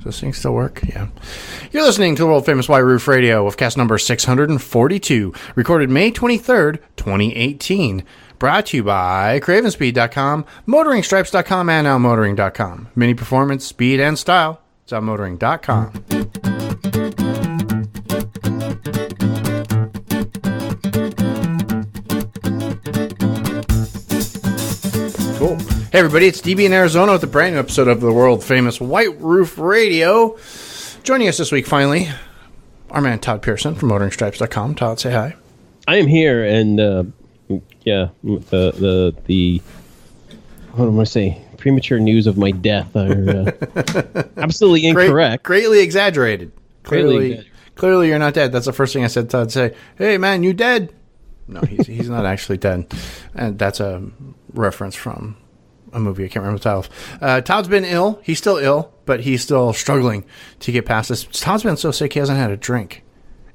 Does this thing still work? Yeah. You're listening to the world-famous White Roof Radio with cast number 642, recorded May 23rd, 2018. Brought to you by CravenSpeed.com, MotoringStripes.com, and OutMotoring.com. Mini performance, speed, and style. It's OutMotoring.com. Cool. Hey everybody, it's DB in Arizona with a brand new episode of the world-famous White Roof Radio. Joining us this week, finally, our man Todd Pearson from MotoringStripes.com. Todd, say hi. I am here, and the what am I say? Premature news of my death are absolutely incorrect. Greatly exaggerated. Clearly, you're not dead. That's the first thing I said to Todd. Say, hey man, you dead? No, he's not actually dead, and that's a reference from a movie. I can't remember the title. Todd's been ill. He's still ill, but he's still struggling to get past this. Todd's been so sick he hasn't had a drink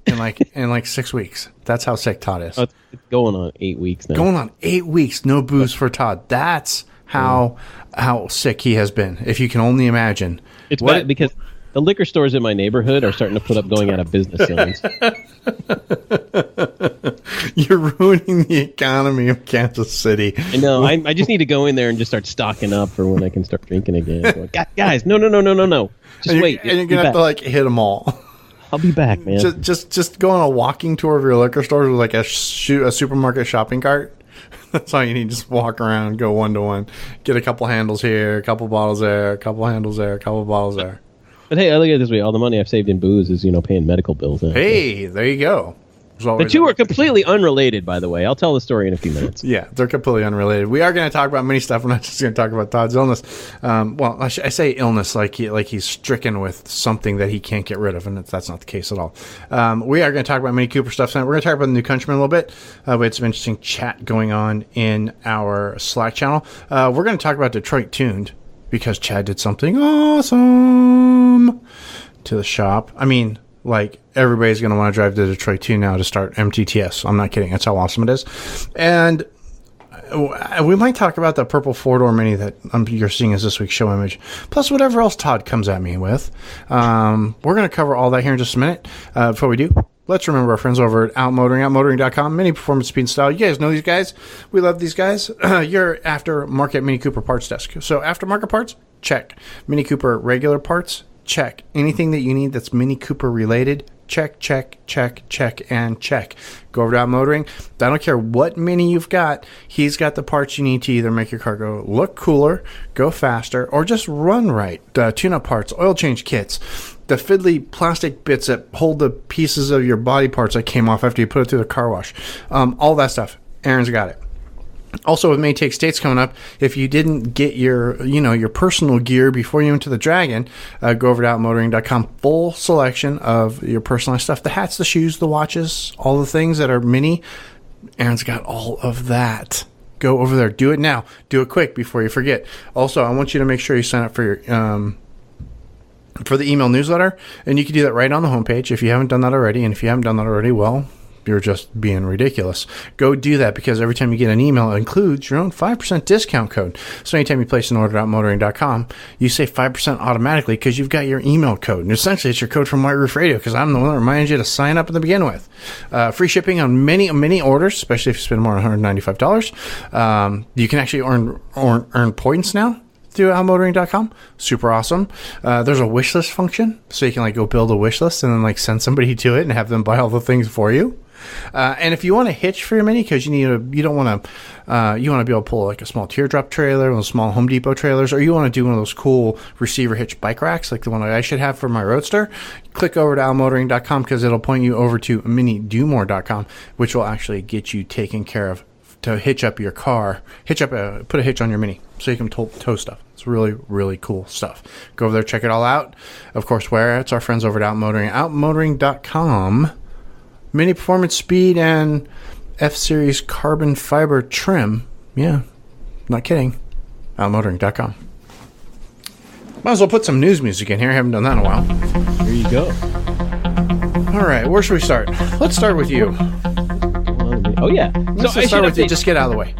in like 6 weeks. That's how sick Todd is. It's going on 8 weeks now. Going on 8 weeks, no booze for Todd. That's how sick he has been. If you can only imagine. It's bad because the liquor stores in my neighborhood are starting to put up going out of business signs. You're ruining the economy of Kansas City. I know. I just need to go in there and just start stocking up for when I can start drinking again. Like, guys, no. Just wait. And you're going to have to like hit them all. I'll be back, man. Just go on a walking tour of your liquor stores with like a supermarket shopping cart. That's all you need. Just walk around, go one to one. Get a couple handles here, a couple bottles there, a couple handles there, a couple bottles there. But hey, I look at it this way. All the money I've saved in booze is, paying medical bills. Hey, there you go. The two are completely unrelated, by the way. I'll tell the story in a few minutes. Yeah, they're completely unrelated. We are going to talk about many stuff. We're not just going to talk about Todd's illness. Well, I say illness like he's stricken with something that he can't get rid of, and that's not the case at all. We are going to talk about Mini Cooper stuff tonight. We're going to talk about the new Countryman a little bit. We had some interesting chat going on in our Slack channel. We're going to talk about Detroit Tuned because Chad did something awesome to the shop. I mean, like, everybody's going to want to drive to Detroit 2 now to start MTTS. I'm not kidding. That's how awesome it is. And we might talk about the purple four-door Mini that you're seeing as this week's show image, plus whatever else Todd comes at me with. We're going to cover all that here in just a minute. Before we do, let's remember our friends over at OutMotoring, OutMotoring.com, Mini Performance Speed and Style. You guys know these guys. We love these guys. You're aftermarket Mini Cooper parts desk. So aftermarket parts, check. Mini Cooper regular parts, check. Anything that you need that's Mini Cooper related, check, and check. Go over to OutMotoring. I don't care what Mini you've got. He's got the parts you need to either make your car go look cooler, go faster, or just run right. Tune-up parts, oil change kits, the fiddly plastic bits that hold the pieces of your body parts that came off after you put it through the car wash. All that stuff. Aaron's got it. Also, with May Take States coming up, if you didn't get your personal gear before you went to the Dragon, go over to OutMotoring.com. Full selection of your personalized stuff. The hats, the shoes, the watches, all the things that are Mini. Aaron's got all of that. Go over there. Do it now. Do it quick before you forget. Also, I want you to make sure you sign up for your for the email newsletter, and you can do that right on the homepage if you haven't done that already. And if you haven't done that already, well, you're just being ridiculous. Go do that, because every time you get an email, it includes your own 5% discount code. So anytime you place an order at OutMotoring.com, you save 5% automatically because you've got your email code. And essentially, it's your code from White Roof Radio, because I'm the one that reminds you to sign up at the begin with. Free shipping on many orders, especially if you spend more than $195. You can actually earn points now through OutMotoring.com. Super awesome. There's a wish list function, so you can go build a wish list and then send somebody to it and have them buy all the things for you. And if you want to hitch for your Mini, because you want to be able to pull a small teardrop trailer, one of those small Home Depot trailers, or you want to do one of those cool receiver hitch bike racks like the one I should have for my Roadster, click over to OutMotoring.com, because it'll point you over to MiniDoMore.com, which will actually get you taken care of to hitch up your car, put a hitch on your Mini so you can tow stuff. It's really, really cool stuff. Go over there, check it all out. Of course, where? It's our friends over at OutMotoring, OutMotoring.com. Mini Performance Speed and F-Series carbon fiber trim. Yeah, not kidding. OutMotoring.com. Might as well put some news music in here. I haven't done that in a while. Here you go. All right, where should we start? Let's start with you. Oh, yeah. Let's start with you. Just get out of the way.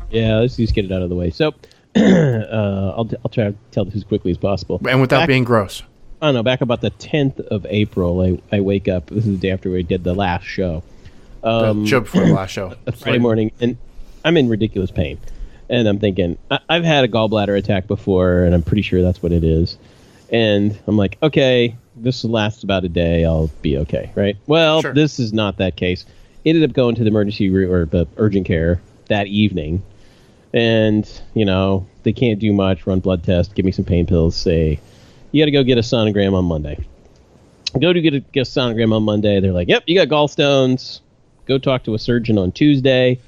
Yeah, let's just get it out of the way. So, I'll try to tell this as quickly as possible. And without being gross. I don't know, back about the 10th of April, I wake up. This is the day after we did the last show. The show before the last show. Friday morning, and I'm in ridiculous pain. And I'm thinking, I've had a gallbladder attack before, and I'm pretty sure that's what it is. And I'm like, okay, this lasts about a day. I'll be okay, right? Well, Sure. This is not that case. Ended up going to the emergency room or the urgent care that evening. And, they can't do much, run blood test, give me some pain pills, say, you got to go get a sonogram on Monday. Go to get a sonogram on Monday. They're like, yep, you got gallstones. Go talk to a surgeon on Tuesday.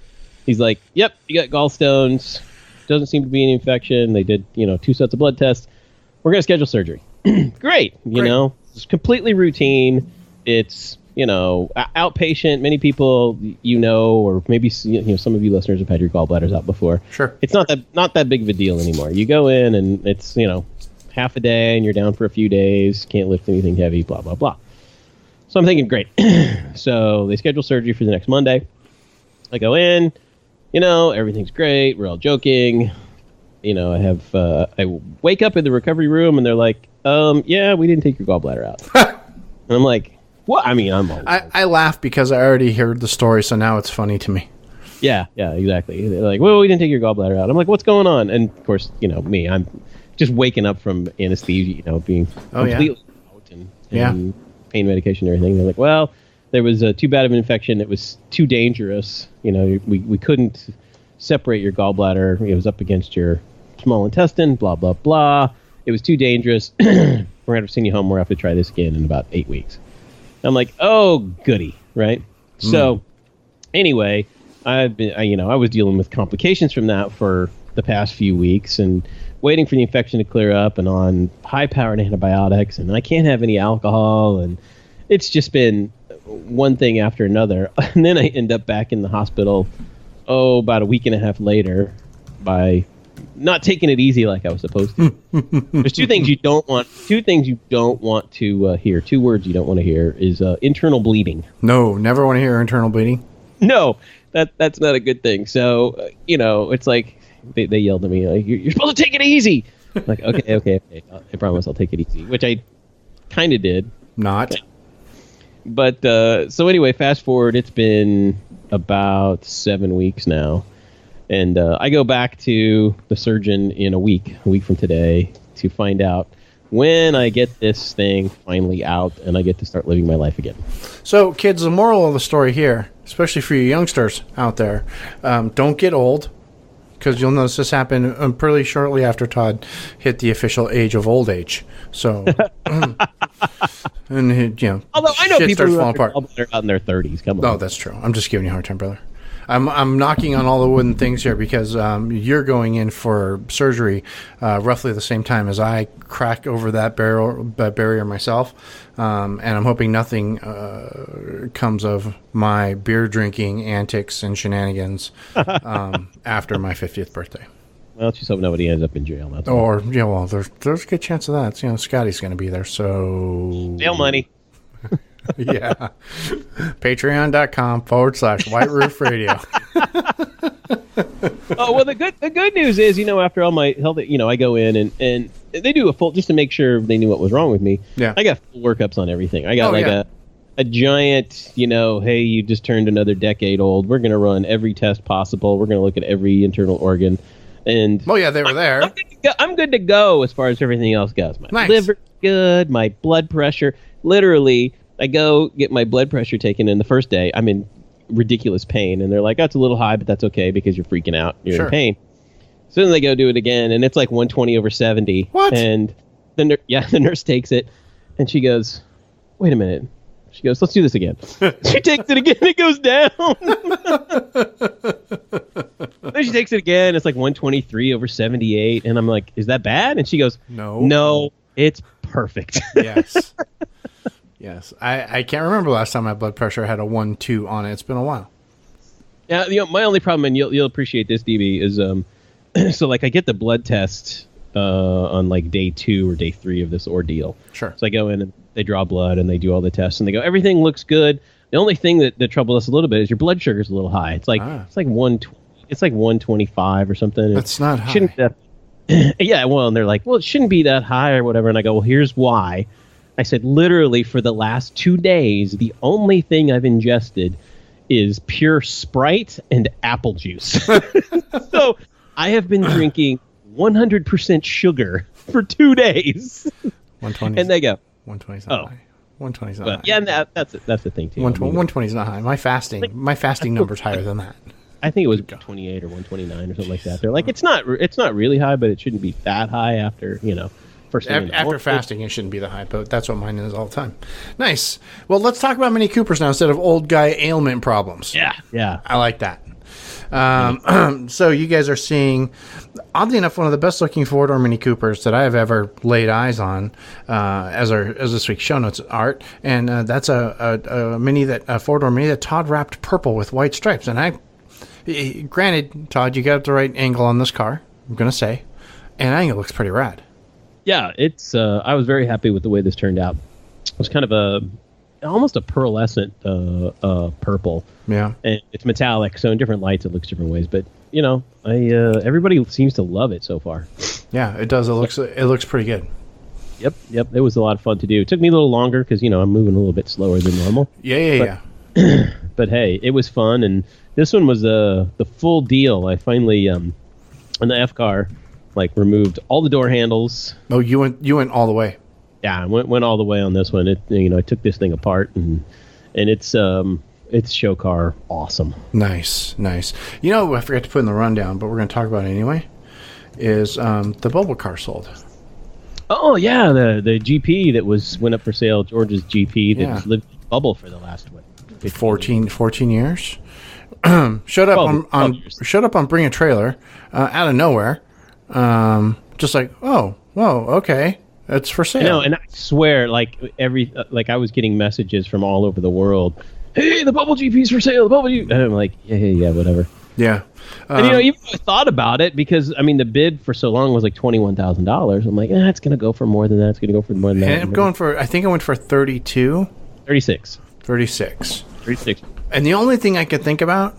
He's like, yep, you got gallstones. Doesn't seem to be any infection. They did, 2 sets of blood tests. We're going to schedule surgery. Great. It's completely routine. It's, outpatient. Many people, or maybe, some of you listeners have had your gallbladders out before. Sure. It's not that big of a deal anymore. You go in and it's, half a day and you're down for a few days. Can't lift anything heavy, blah, blah, blah. So I'm thinking, great. So they schedule surgery for the next Monday. I go in, everything's great. We're all joking. I wake up in the recovery room and they're like, yeah, we didn't take your gallbladder out. And I'm like, what? I mean, I laugh because I already heard the story, so now it's funny to me. Yeah, exactly. They're like, well, we didn't take your gallbladder out. I'm like, what's going on? And of course, me, I'm just waking up from anesthesia, being completely out and pain medication and everything. They're like, well, there was too bad of an infection. It was too dangerous. We couldn't separate your gallbladder. It was up against your small intestine, blah, blah, blah. It was too dangerous. We're going to send you home. We're going to have to try this again in about 8 weeks. I'm like, oh, goody, right? So anyway, I was dealing with complications from that for the past few weeks and waiting for the infection to clear up and on high-powered antibiotics, and I can't have any alcohol, and it's just been one thing after another. And then I end up back in the hospital, about a week and a half later, by not taking it easy like I was supposed to. There's two things you don't want to hear. 2 words you don't want to hear is internal bleeding. No, never want to hear internal bleeding. No, that's not a good thing. So, it's like they yelled at me, like, you're supposed to take it easy. I'm like, okay. I promise I'll take it easy, which I kind of did. Not. But so anyway, fast forward, it's been about 7 weeks now. And I go back to the surgeon in a week from today, to find out when I get this thing finally out and I get to start living my life again. So, kids, the moral of the story here, especially for you youngsters out there, don't get old, because you'll notice this happened pretty shortly after Todd hit the official age of old age. So, and although I know shit people starts who falling apart. are out in their 30s. Come on. Oh, that's true. I'm just giving you a hard time, brother. I'm knocking on all the wooden things here because you're going in for surgery roughly the same time as I crack over that barrier myself, and I'm hoping nothing comes of my beer drinking antics and shenanigans after my 50th birthday. Well, let's just hope nobody ends up in jail. That's or there's a good chance of that. Scotty's going to be there, so jail money. Yeah. Patreon.com/White Roof Radio. Oh, well, the good news is, after all my health, I go in and they do a full, just to make sure they knew what was wrong with me. Yeah. I got full workups on everything. I got a giant, hey, you just turned another decade old. We're going to run every test possible. We're going to look at every internal organ. And oh, yeah, they were there. I'm good to go as far as everything else goes. My liver's good, my blood pressure. Literally, I go get my blood pressure taken, and the first day I'm in ridiculous pain, and they're like, that's a little high, but that's okay because you're freaking out. You're in pain. So then they go do it again, and it's like 120/70. What? And the nurse takes it, and she goes, wait a minute. She goes, let's do this again. She takes it again, it goes down. Then she takes it again, it's like 123/78, and I'm like, is that bad? And she goes, no, it's perfect. Yes. Yes, I can't remember last time my blood pressure had a 1-2 on it. It's been a while. Yeah, my only problem, and you'll appreciate this, DB, is so like I get the blood test on like day 2 or day 3 of this ordeal. Sure. So I go in and they draw blood and they do all the tests and they go, everything looks good. The only thing that troubles us a little bit is your blood sugar is a little high. It's like 125 or something. That's not high. Yeah, well, and they're like, well, it shouldn't be that high or whatever. And I go, well, here's why. I said, literally, for the last 2 days, the only thing I've ingested is pure Sprite and apple juice. So I have been drinking 100% sugar for 2 days. 120. And they go, 120 is not high. 120 is not high. Yeah, that's the thing, too. 120 is not high. My fasting number's higher than that. I think it was 28 or 129 or something like that. They're like, it's not really high, but it shouldn't be that high after, first thing after fasting, it shouldn't be that high, but that's what mine is all the time. Nice. Well, let's talk about Mini Coopers now instead of old Guy Ailment Problems. Yeah. I like that. So you guys are seeing, oddly enough, one of the best looking four-door Mini Coopers that I have ever laid eyes on, as this week's show notes art, and that's a four-door Mini that Todd wrapped purple with white stripes. And granted, Todd, you got the right angle on this car, I'm gonna say, and I think it looks pretty rad. Yeah, it's. I was very happy with the way this turned out. It was kind of almost a pearlescent purple. Yeah, and it's metallic, so in different lights it looks different ways. But everybody seems to love it so far. Yeah, it does. It looks pretty good. Yep. It was a lot of fun to do. It took me a little longer because I'm moving a little bit slower than normal. Yeah. But hey, it was fun, and this one was the full deal. I finally in the F car, removed all the door handles. Oh, you went all the way. Yeah, I went all the way on this one. I took this thing apart, and it's show car awesome. Nice. I forgot to put in the rundown, but we're going to talk about it anyway. Is the bubble car sold? Oh yeah, the GP that went up for sale, George's GP that has lived in bubble for the last 14 years. Showed up on Bring a Trailer out of nowhere. Just like, oh, okay, it's for sale. And I swear, I was getting messages from all over the world. Hey, the Bubble GP's for sale. The Bubble GP. And I'm like, yeah, whatever. Yeah. And even though I thought about it, because the bid for so long was like $21,000. I'm like, it's gonna go for more than that. It's gonna go for more than that. And I'm going for. I think I went for 32. 36. 36. And the only thing I could think about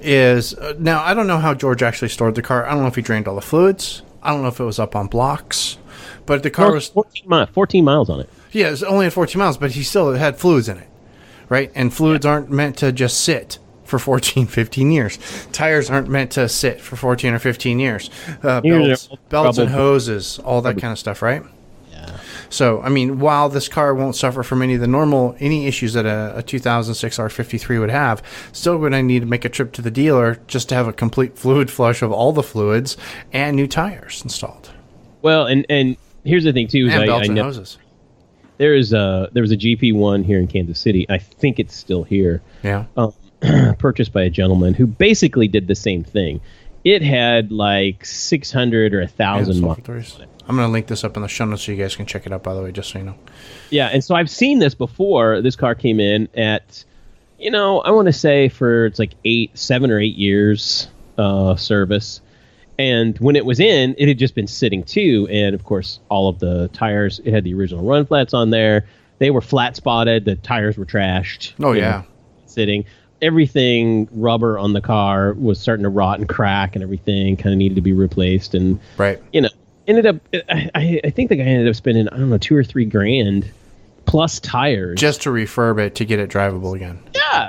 is now I don't know how George actually stored the car. I don't know if he drained all the fluids. I don't know if it was up on blocks, but the car was 14 miles on it. Yeah, it was only at 14 miles, but he still had fluids in it, right? And fluids aren't meant to just sit for 14, 15 years. Tires aren't meant to sit for 14 or 15 years. Belts and hoses, all that kind of stuff, right? So, while this car won't suffer from any issues that a 2006 R53 would have, still would I need to make a trip to the dealer just to have a complete fluid flush of all the fluids and new tires installed. Well, and here's the thing, too. And belts and hoses. There was a GP1 here in Kansas City. I think it's still here. Yeah. Purchased by a gentleman who basically did the same thing. It had 600 or 1,000 miles. I'm going to link this up in the show notes so you guys can check it out, by the way, just so you know. Yeah, and so I've seen this before. This car came in at, I want to say it's 7 or 8 years service. And when it was in, it had just been sitting too. And, of course, all of the tires, it had the original run flats on there. They were flat spotted. The tires were trashed. Oh, yeah. Sitting. Everything rubber on the car was starting to rot and crack, and everything kind of needed to be replaced. And, right. Ended up, I think the guy ended up spending, I don't know, $2,000 or $3,000 plus tires just to refurb it to get it drivable again.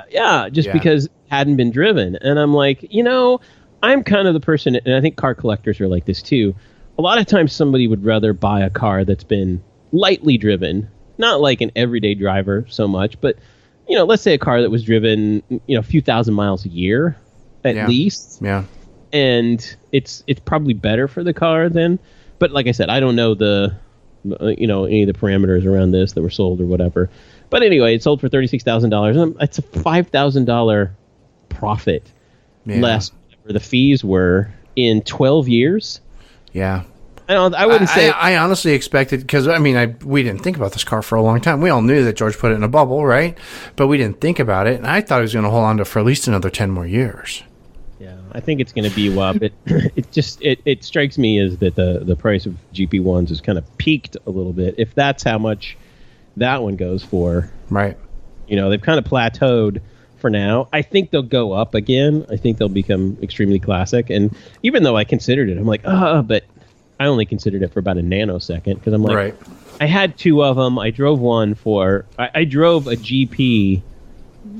Yeah, because it hadn't been driven. And I'm like, I'm kind of the person, and I think car collectors are like this too. A lot of times somebody would rather buy a car that's been lightly driven, not like an everyday driver so much, but let's say a car that was driven, a few thousand miles a year at least. Yeah. And it's probably better for the car than. But like I said, I don't know any of the parameters around this that were sold or whatever. But anyway, it sold for $36,000. It's a $5,000 profit less where the fees were in 12 years. Yeah. I wouldn't say. I honestly expected, because we didn't think about this car for a long time. We all knew that George put it in a bubble, right? But we didn't think about it, and I thought he was going to hold on to it for at least another 10 more years. Yeah, I think it's going to be a while, but it strikes me as that the price of GP1s has kind of peaked a little bit. If that's how much that one goes for, right? They've kind of plateaued for now. I think they'll go up again. I think they'll become extremely classic. And even though I considered it, I'm like, but I only considered it for about a nanosecond because I'm like, right. I had 2 of them. I drove one for I drove a GP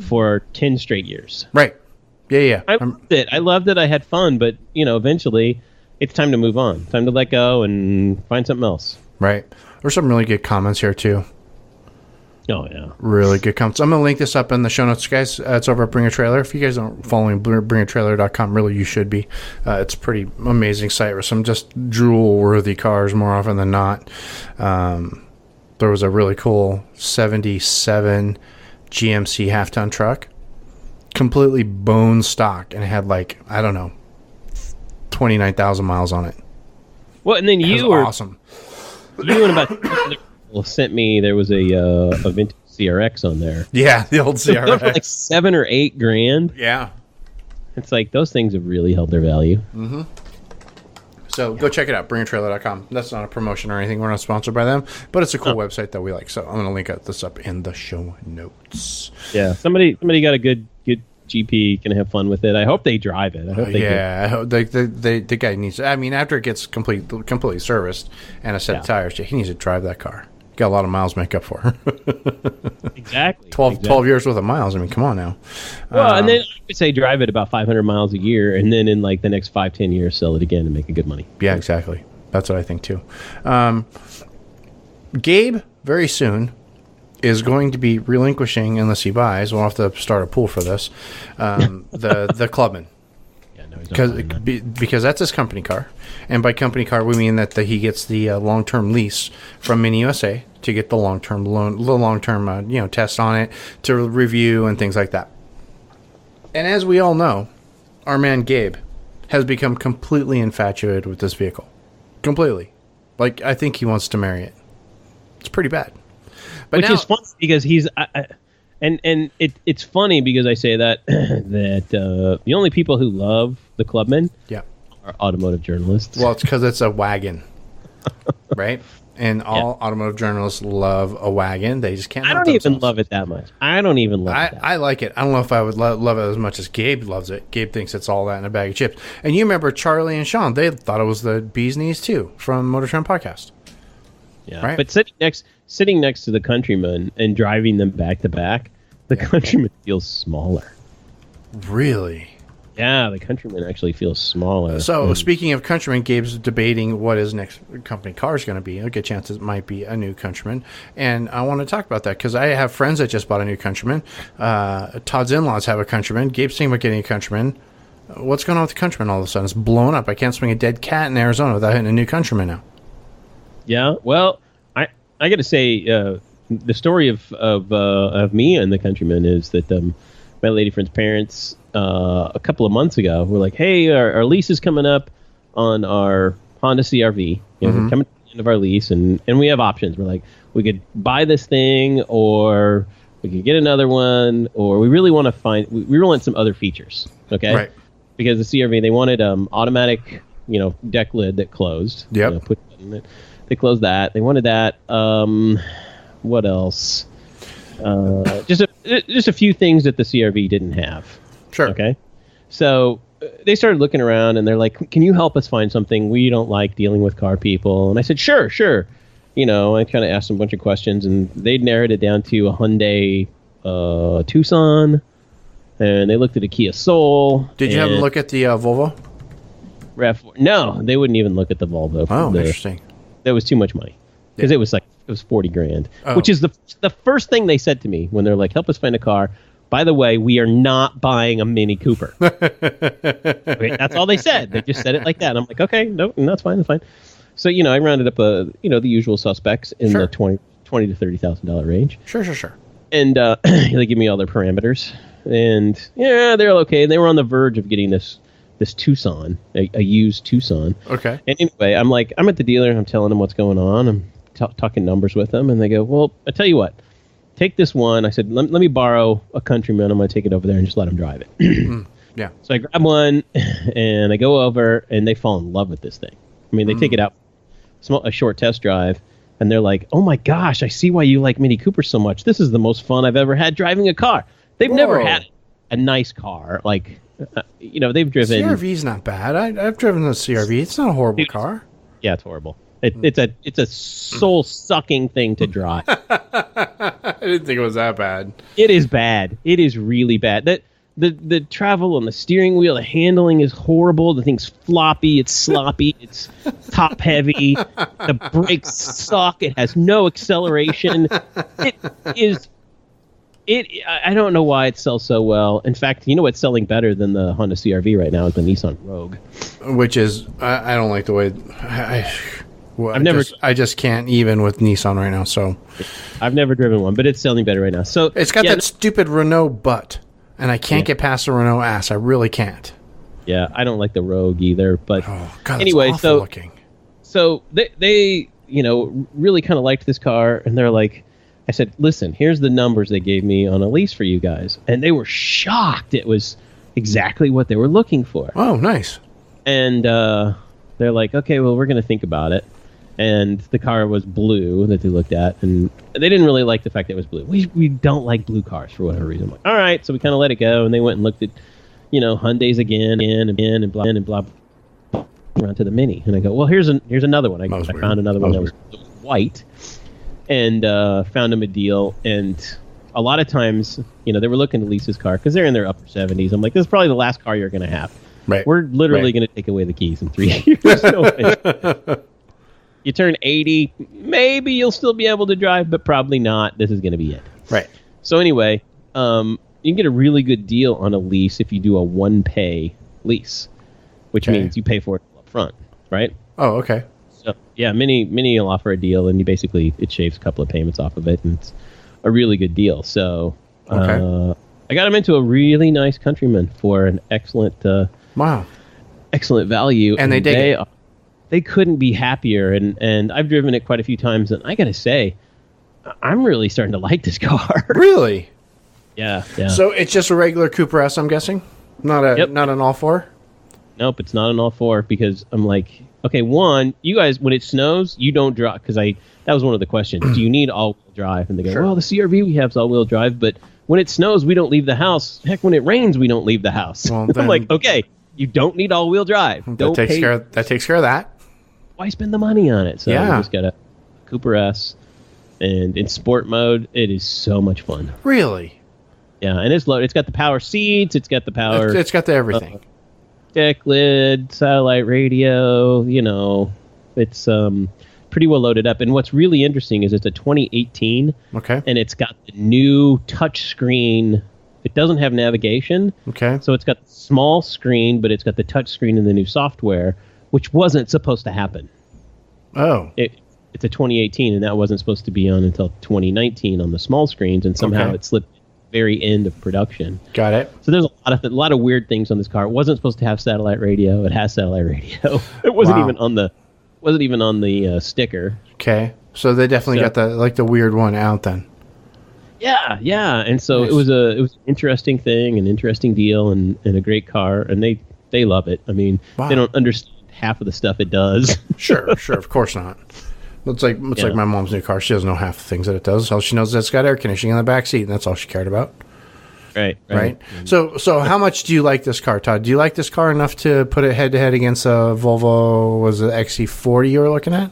for 10 straight years. Right. Yeah. I loved it. I loved it. I had fun, but eventually, it's time to move on. Time to let go and find something else. Right. There's some really good comments here too. Oh, yeah. Really good comments. I'm going to link this up in the show notes, guys. It's over at Bring a Trailer. If you guys aren't following bringatrailer.com, really, you should be. It's a pretty amazing site with some just drool-worthy cars more often than not. There was a really cool 77 GMC half-ton truck, completely bone stock, and it had 29,000 miles on it. Well, and then you were awesome. You and about 2 other people sent me. There was a vintage CRX on there. Yeah, the old CRX. For like $7 or $8 grand. Yeah, it's like those things have really held their value. Mm-hmm. So go check it out, bringatrailer.com. That's not a promotion or anything. We're not sponsored by them, but it's a cool website that we like. So I'm going to link this up in the show notes. Yeah, somebody got a good GP, can have fun with it. I hope they drive it. I hope they the guy needs. I mean, after it gets completely serviced and a set of tires, he needs to drive that car. Got a lot of miles to make up for. Exactly. 12 years worth of miles. I mean, come on now. Well, and then I would say drive it about 500 miles a year, and then in the next 5-10 years, sell it again and make a good money. Yeah, exactly. That's what I think too. Gabe very soon is going to be relinquishing, unless he buys. We'll have to start a pool for this. The Clubman. Because that's his company car, and by company car we mean that he gets the long-term lease from Mini USA to get the long-term test on it, to review and things like that. And as we all know, our man Gabe has become completely infatuated with this vehicle, completely. I think he wants to marry it. It's pretty bad, which is funny because he's. It's funny because I say that the only people who love the Clubman are automotive journalists. Well, it's because it's a wagon, right? And all automotive journalists love a wagon. They just can't. I don't even love it that much. I don't even love it. I like it. I don't know if I would love it as much as Gabe loves it. Gabe thinks it's all that in a bag of chips. And you remember Charlie and Sean? They thought it was the bee's knees too from Motor Trend Podcast. Yeah, right? But sitting next to the Countryman and driving them back to back, the Countryman feels smaller. Really? Yeah, the Countryman actually feels smaller. So, speaking of Countryman, Gabe's debating what his next company car is going to be. A good chance it might be a new Countryman. And I want to talk about that because I have friends that just bought a new Countryman. Todd's in-laws have a Countryman. Gabe's thinking about getting a Countryman. What's going on with the Countryman all of a sudden? It's blown up. I can't swing a dead cat in Arizona without hitting a new Countryman now. Yeah, well, I got to say, the story of me and the Countryman is that my lady friend's parents a couple of months ago were like, "Hey, our lease is coming up on our Honda CRV. We're coming to the end of our lease, and we have options. We're like, we could buy this thing, or we could get another one, or we really want to we really want some other features, okay? Right? Because the CRV, they wanted automatic, deck lid that closed. Yep. They closed that. They wanted that. What else? Just a few things that the CRV didn't have. Sure. Okay. So they started looking around, and they're like, "Can you help us find something? We don't like dealing with car people." And I said, "Sure." I kind of asked them a bunch of questions, and they narrowed it down to a Hyundai Tucson, and they looked at a Kia Soul. Did you have them look at the Volvo? No, they wouldn't even look at the Volvo. Oh, interesting. That was too much money because it was 40 grand, which is the first thing they said to me when they're like, "Help us find a car." By the way, we are not buying a Mini Cooper. Okay, that's all they said. They just said it like that. And I'm like, okay, no, that's fine. That's fine. So, I rounded up the usual suspects in the $20,000 to $30,000 range. Sure. And they give me all their parameters, and they're okay. And they were on the verge of getting this Tucson, a used Tucson. Okay. And anyway, I'm at the dealer, and I'm telling them what's going on. I'm talking numbers with them, and they go, "Well, I tell you what, take this one." I said, let me borrow a Countryman. I'm going to take it over there and just let them drive it. Yeah. So I grab one, and I go over, and they fall in love with this thing. I mean, they take it out, a short test drive, and they're like, "Oh my gosh, I see why you like Mini Cooper so much. This is the most fun I've ever had driving a car." They've never had a nice car. They've driven... CRV's not bad. I've driven the CRV. It's not a horrible car. Yeah, it's horrible. It's a soul sucking thing to drive. I didn't think it was that bad. It is bad. It is really bad. The travel on the steering wheel, the handling is horrible. The thing's floppy. It's sloppy. It's top heavy. The brakes suck. It has no acceleration. It is. I don't know why it sells so well. In fact, you know what's selling better than the Honda CR-V right now is the Nissan Rogue. Which is, I don't like the way. I just can't even with Nissan right now. So I've never driven one, but it's selling better right now. So it's got that stupid Renault butt, and I can't get past the Renault ass. I really can't. Yeah, I don't like the Rogue either. But God, anyway, awful looking. So they really kind of liked this car, and they're like, I said, listen, here's the numbers they gave me on a lease for you guys. And they were shocked. It was exactly what they were looking for. Oh, nice. And they're like, okay, well, we're going to think about it. And the car was blue that they looked at. And they didn't really like the fact that it was blue. We don't like blue cars for whatever reason. I'm like, all right. So we kind of let it go. And they went and looked at, Hyundais again and blah, around to the Mini. And I go, well, here's another one. I found another one that was white. And found him a deal, and a lot of times, they were looking to lease his car because they're in their upper 70s. I'm like, this is probably the last car you're going to have. Right. We're literally going to take away the keys in 3 years. No, you turn 80, maybe you'll still be able to drive, but probably not. This is going to be it. Right. So anyway, you can get a really good deal on a lease if you do a one-pay lease, which means you pay for it up front, right? Oh, okay. So, yeah, Mini will offer a deal, and it shaves a couple of payments off of it, and it's a really good deal. So I got him into a really nice Countryman for an excellent excellent value. And they couldn't be happier, and I've driven it quite a few times, and I got to say, I'm really starting to like this car. Really? Yeah. So it's just a regular Cooper S, I'm guessing? Not an all-four? Nope, it's not an all-four, because I'm like... Okay, one, you guys, when it snows, you don't drive, because that was one of the questions. Do you need all-wheel drive? And they go, well, the CR-V we have is all-wheel drive, but when it snows, we don't leave the house. Heck, when it rains, we don't leave the house. Well, I'm like, okay, you don't need all-wheel drive. That takes care of that. Why spend the money on it? So I just got a Cooper S, and in sport mode, it is so much fun. Really? Yeah, and it's loaded. It's got the power seats. It's got the power... It's got the everything. Deck lid, satellite radio, it's pretty well loaded up. And what's really interesting is it's a 2018, and it's got the new touch screen. It doesn't have navigation, so it's got the small screen, but it's got the touch screen and the new software, which wasn't supposed to happen. Oh. It's a 2018, and that wasn't supposed to be on until 2019 on the small screens, and somehow it slipped very end of production. Got it. So there's a lot of weird things on this car. It wasn't supposed to have satellite radio. It has satellite radio. It wasn't even on the sticker. Okay. So they definitely got the weird one out then. Yeah. And so it was an interesting thing, an interesting deal, and a great car, and they love it. I mean, they don't understand half of the stuff it does. Sure, of course not. It's like my mom's new car. She doesn't know half the things that it does. All she knows is it's got air conditioning in the back seat, and that's all she cared about. Right. So how much do you like this car, Todd? Do you like this car enough to put it head-to-head against a Volvo, was it XC40 you were looking at?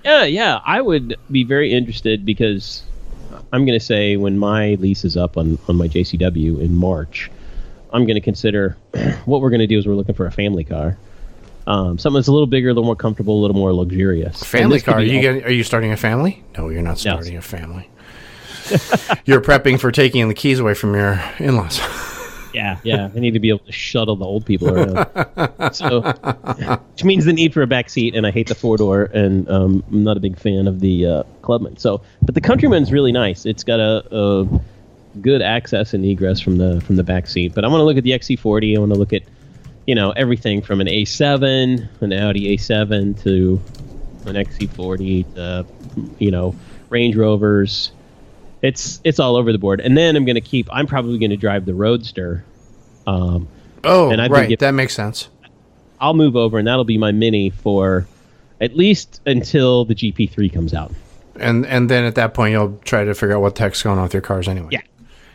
Yeah. I would be very interested, because I'm going to say when my lease is up on my JCW in March, I'm going to consider what we're going to do is we're looking for a family car. Something that's a little bigger, a little more comfortable, a little more luxurious. Family car? Are you starting a family? No, you're not starting a family. You're prepping for taking the keys away from your in-laws. Yeah. I need to be able to shuttle the old people around. So, which means the need for a back seat, and I hate the four-door, and I'm not a big fan of the Clubman. So, but the Countryman's really nice. It's got a good access and egress from the back seat. But I want to look at the XC40. I want to look at everything from an A7, an Audi A7, to an XC40, to, Range Rovers. It's all over the board. And then I'm probably going to drive the Roadster. That makes sense. I'll move over, and that'll be my Mini for at least until the GP3 comes out. And then at that point, you'll try to figure out what the heck's going on with your cars anyway.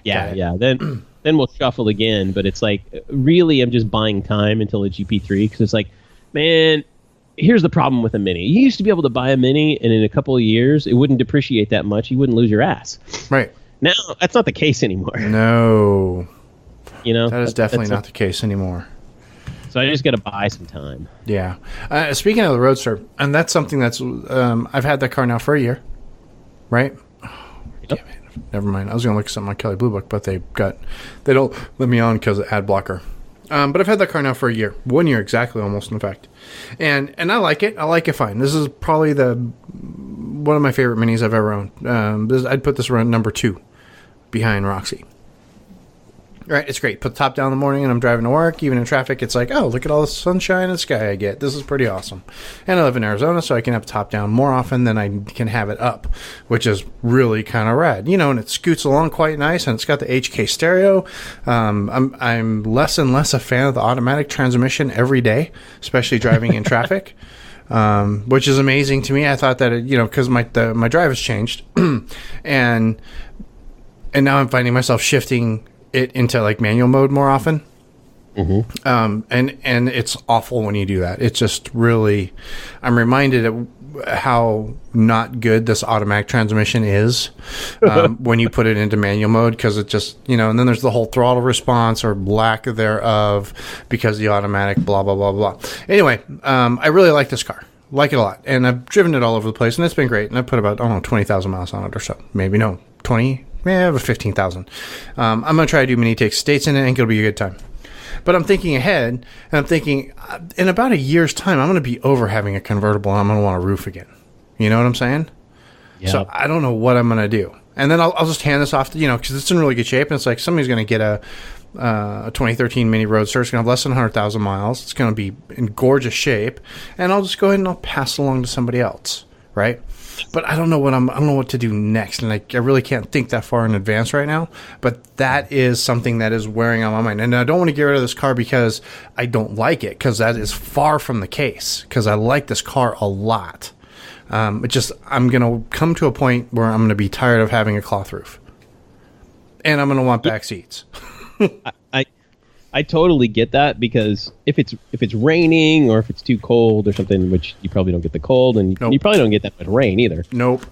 Yeah. Then we'll shuffle again, but it's like, really, I'm just buying time until the GP3, because it's like, man, here's the problem with a Mini. You used to be able to buy a Mini, and in a couple of years, it wouldn't depreciate that much. You wouldn't lose your ass. Right. Now, that's not the case anymore. No. That is definitely not the case anymore. So I just got to buy some time. Yeah. Speaking of the Roadster, and that's something that's I've had that car now for a year, right? Oh, damn it. Never mind. I was going to look something on Kelley Blue Book, but they don't let me on because of ad blocker. But I've had that car now for a year. 1 year exactly, almost, in fact. And I like it. I like it fine. This is probably one of my favorite Minis I've ever owned. I'd put this around number 2 behind Roxy. Right, it's great. Put the top down in the morning and I'm driving to work. Even in traffic, it's like, oh, look at all the sunshine and sky I get. This is pretty awesome. And I live in Arizona, so I can have the top down more often than I can have it up, which is really kind of rad. And it scoots along quite nice, and it's got the HK stereo. I'm less and less a fan of the automatic transmission every day, especially driving in traffic, which is amazing to me. I thought that, because my drive has changed, and now I'm finding myself shifting it into like manual mode more often. Mm-hmm. And it's awful when you do that. It's just really, I'm reminded of how not good this automatic transmission is when you put it into manual mode, because it just, and then there's the whole throttle response or lack thereof because the automatic blah, blah, blah, blah. Anyway, I really like this car. Like it a lot. And I've driven it all over the place, and it's been great. And I put about, 20,000 miles on it or so. Maybe, no, 20? Yeah, about 15,000. I'm going to try to do mini takes states in it. I think it'll be a good time. But I'm thinking ahead, and I'm thinking, in about a year's time, I'm going to be over having a convertible, and I'm going to want a roof again. You know what I'm saying? Yep. So I don't know what I'm going to do. And then I'll just hand this off to, because it's in really good shape, and it's like somebody's going to get a 2013 Mini Roadster. It's going to have less than 100,000 miles. It's going to be in gorgeous shape, and I'll just go ahead and I'll pass it along to somebody else, right? But I don't know what to do next, and I really can't think that far in advance right now. But that is something that is wearing on my mind, and I don't want to get rid of this car because I don't like it, because that is far from the case. Because I like this car a lot. I'm going to come to a point where I'm going to be tired of having a cloth roof, and I'm going to want back seats. I totally get that, because if it's raining or if it's too cold or something, which you probably don't get the cold, and you probably don't get that much rain either. Nope.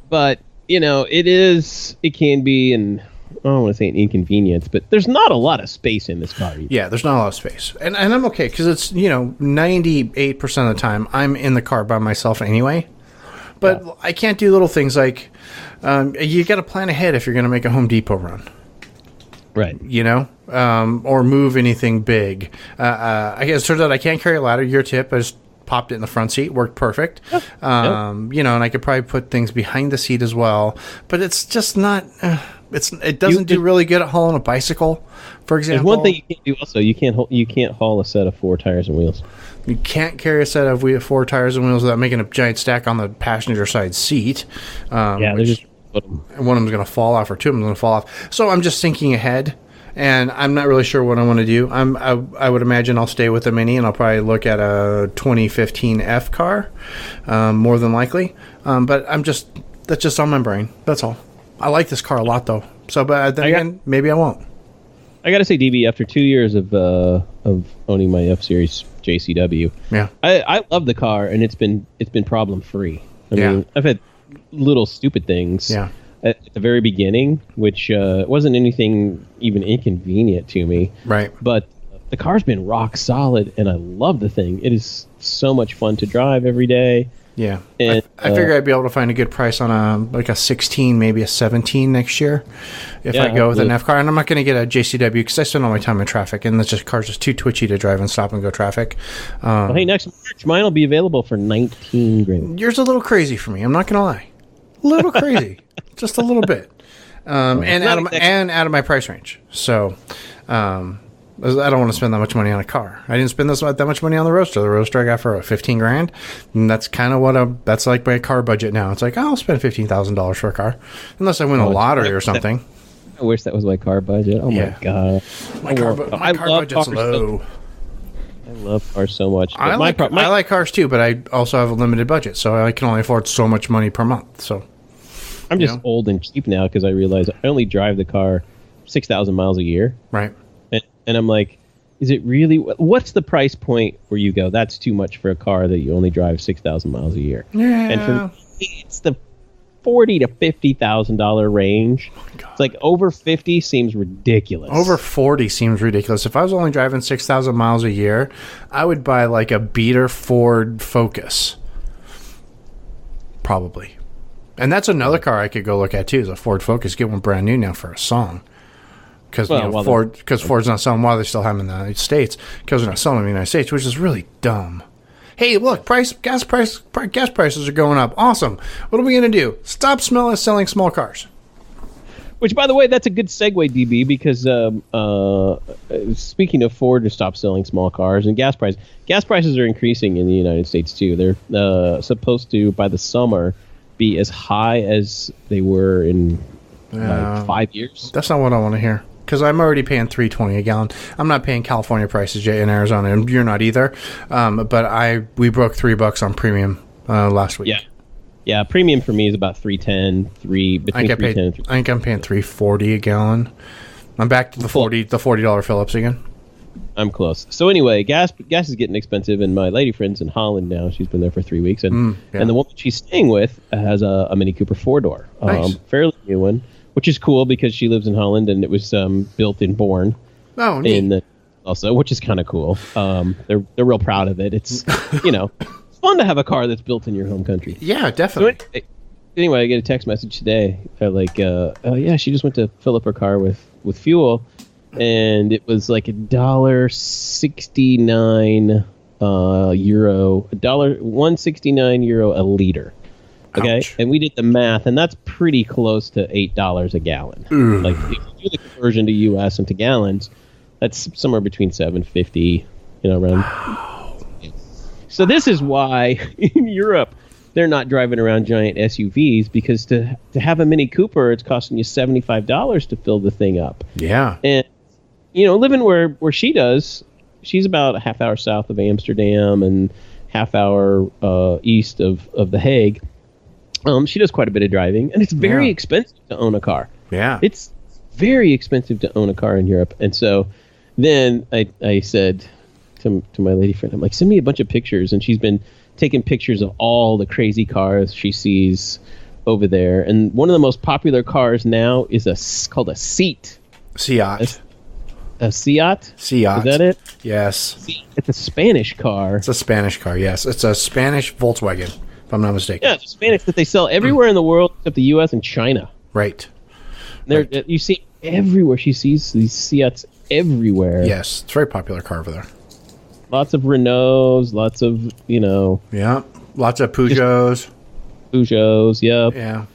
But it can be, and I don't want to say an inconvenience, but there's not a lot of space in this car either. Yeah, there's not a lot of space, and I'm okay, because it's 98% of the time I'm in the car by myself anyway. But yeah. I can't do little things like you got to plan ahead if you're going to make a Home Depot run. Right. Or move anything big. I guess it turns out I can't carry a ladder. Your tip, I just popped it in the front seat. Worked perfect. Yep. And I could probably put things behind the seat as well. But it's just not... it doesn't do really good at hauling a bicycle, for example. There's one thing you can't do also. You can't haul a set of 4 tires and wheels. You can't carry a set of 4 tires and wheels without making a giant stack on the passenger side seat. They're just... And one of them's going to fall off, or two of them going to fall off. So I'm just thinking ahead, and I'm not really sure what I want to do. I would imagine I'll stay with the Mini, and I'll probably look at a 2015 F car, more than likely. But that's just on my brain. That's all. I like this car a lot, though. So, but then again, maybe I won't. I got to say, DB, after 2 years of owning my F-Series JCW, yeah, I love the car, and it's been problem free. I mean, I've had little stupid things at the very beginning, which wasn't anything even inconvenient to me. Right. But the car's been rock solid, and I love the thing. It is so much fun to drive every day. Yeah. And I figure I'd be able to find a good price on a 16, maybe a 17 next year if I go with an F car. And I'm not going to get a JCW because I spend all my time in traffic, and the car's just too twitchy to drive in stop and go traffic. Hey, next March, mine will be available for $19,000. Yours a little crazy for me. I'm not going to lie. A little crazy. Just a little bit. And out of my price range. So, I don't want to spend that much money on a car. I didn't spend that much money on the Roadster. The Roadster I got for $15,000, and that's kind of that's like my car budget now. It's like, I'll spend $15,000 for a car, unless I win a lottery or something. I wish that was my car budget. Oh my god, my car budget's low. I love cars so much. I like cars too, but I also have a limited budget, so I can only afford so much money per month. So I'm just old and cheap now because I realize I only drive the car 6,000 miles a year. Right. And I'm like, is it really? What's the price point where you go, that's too much for a car that you only drive 6,000 miles a year? Yeah. And for me, it's the $40,000 to $50,000 range. Oh, it's like over 50 seems ridiculous. Over 40 seems ridiculous. If I was only driving 6,000 miles a year, I would buy like a beater Ford Focus. Probably. And that's another car I could go look at too, is a Ford Focus. Get one brand new now for a song. Because Ford's not selling while they still have them in the United States. Because they're not selling them in the United States, which is really dumb. Hey, look, gas prices are going up. Awesome. What are we going to do? Stop selling small cars. Which, by the way, that's a good segue, DB, because speaking of Ford to stop selling small cars and gas prices are increasing in the United States, too. They're supposed to, by the summer, be as high as they were in like 5 years. That's not what I want to hear. Because I'm already paying $3.20 a gallon. I'm not paying California prices yet in Arizona, and you're not either. But we broke $3 on premium last week. Yeah. Premium for me is about $3.10. I think I'm paying $3.40 a gallon. I'm back to the $40 Phillips again. I'm close. So anyway, gas is getting expensive, and my lady friend's in Holland now. She's been there for 3 weeks, and the woman she's staying with has a Mini Cooper 4-door, nice. Fairly new one. Which is cool because she lives in Holland and it was built in Bourne. Oh, neat. Also, which is kind of cool. They're real proud of it. It's it's fun to have a car that's built in your home country. Yeah, definitely. So anyway, I get a text message today. She just went to fill up her car with fuel, and it was like €1.69 €1.69 a liter. Okay, ouch. And we did the math, and that's pretty close to $8 a gallon. Ugh. Like if you do the conversion to U.S. and to gallons, that's somewhere between $7.50, around. Wow. So this is why in Europe they're not driving around giant SUVs, because to have a Mini Cooper, it's costing you $75 to fill the thing up. Yeah, and living where she does, she's about a half hour south of Amsterdam and half hour east of The Hague. She does quite a bit of driving, and it's very expensive to own a car. Yeah. It's very expensive to own a car in Europe. And so then I said to my lady friend, I'm like, send me a bunch of pictures. And she's been taking pictures of all the crazy cars she sees over there. And one of the most popular cars now is called a Seat. Seat. A Seat? Seat. Is that it? Yes. It's a Spanish car. It's a Spanish car, yes. It's a Spanish Volkswagen, if I'm not mistaken. Yeah, it's Spanish that they sell everywhere in the world except the U.S. and China. Right. You see everywhere. She sees these Seats everywhere. Yes, it's a very popular car over there. Lots of Renaults, lots of, Yeah, lots of Peugeots. Peugeots, yep. Yeah.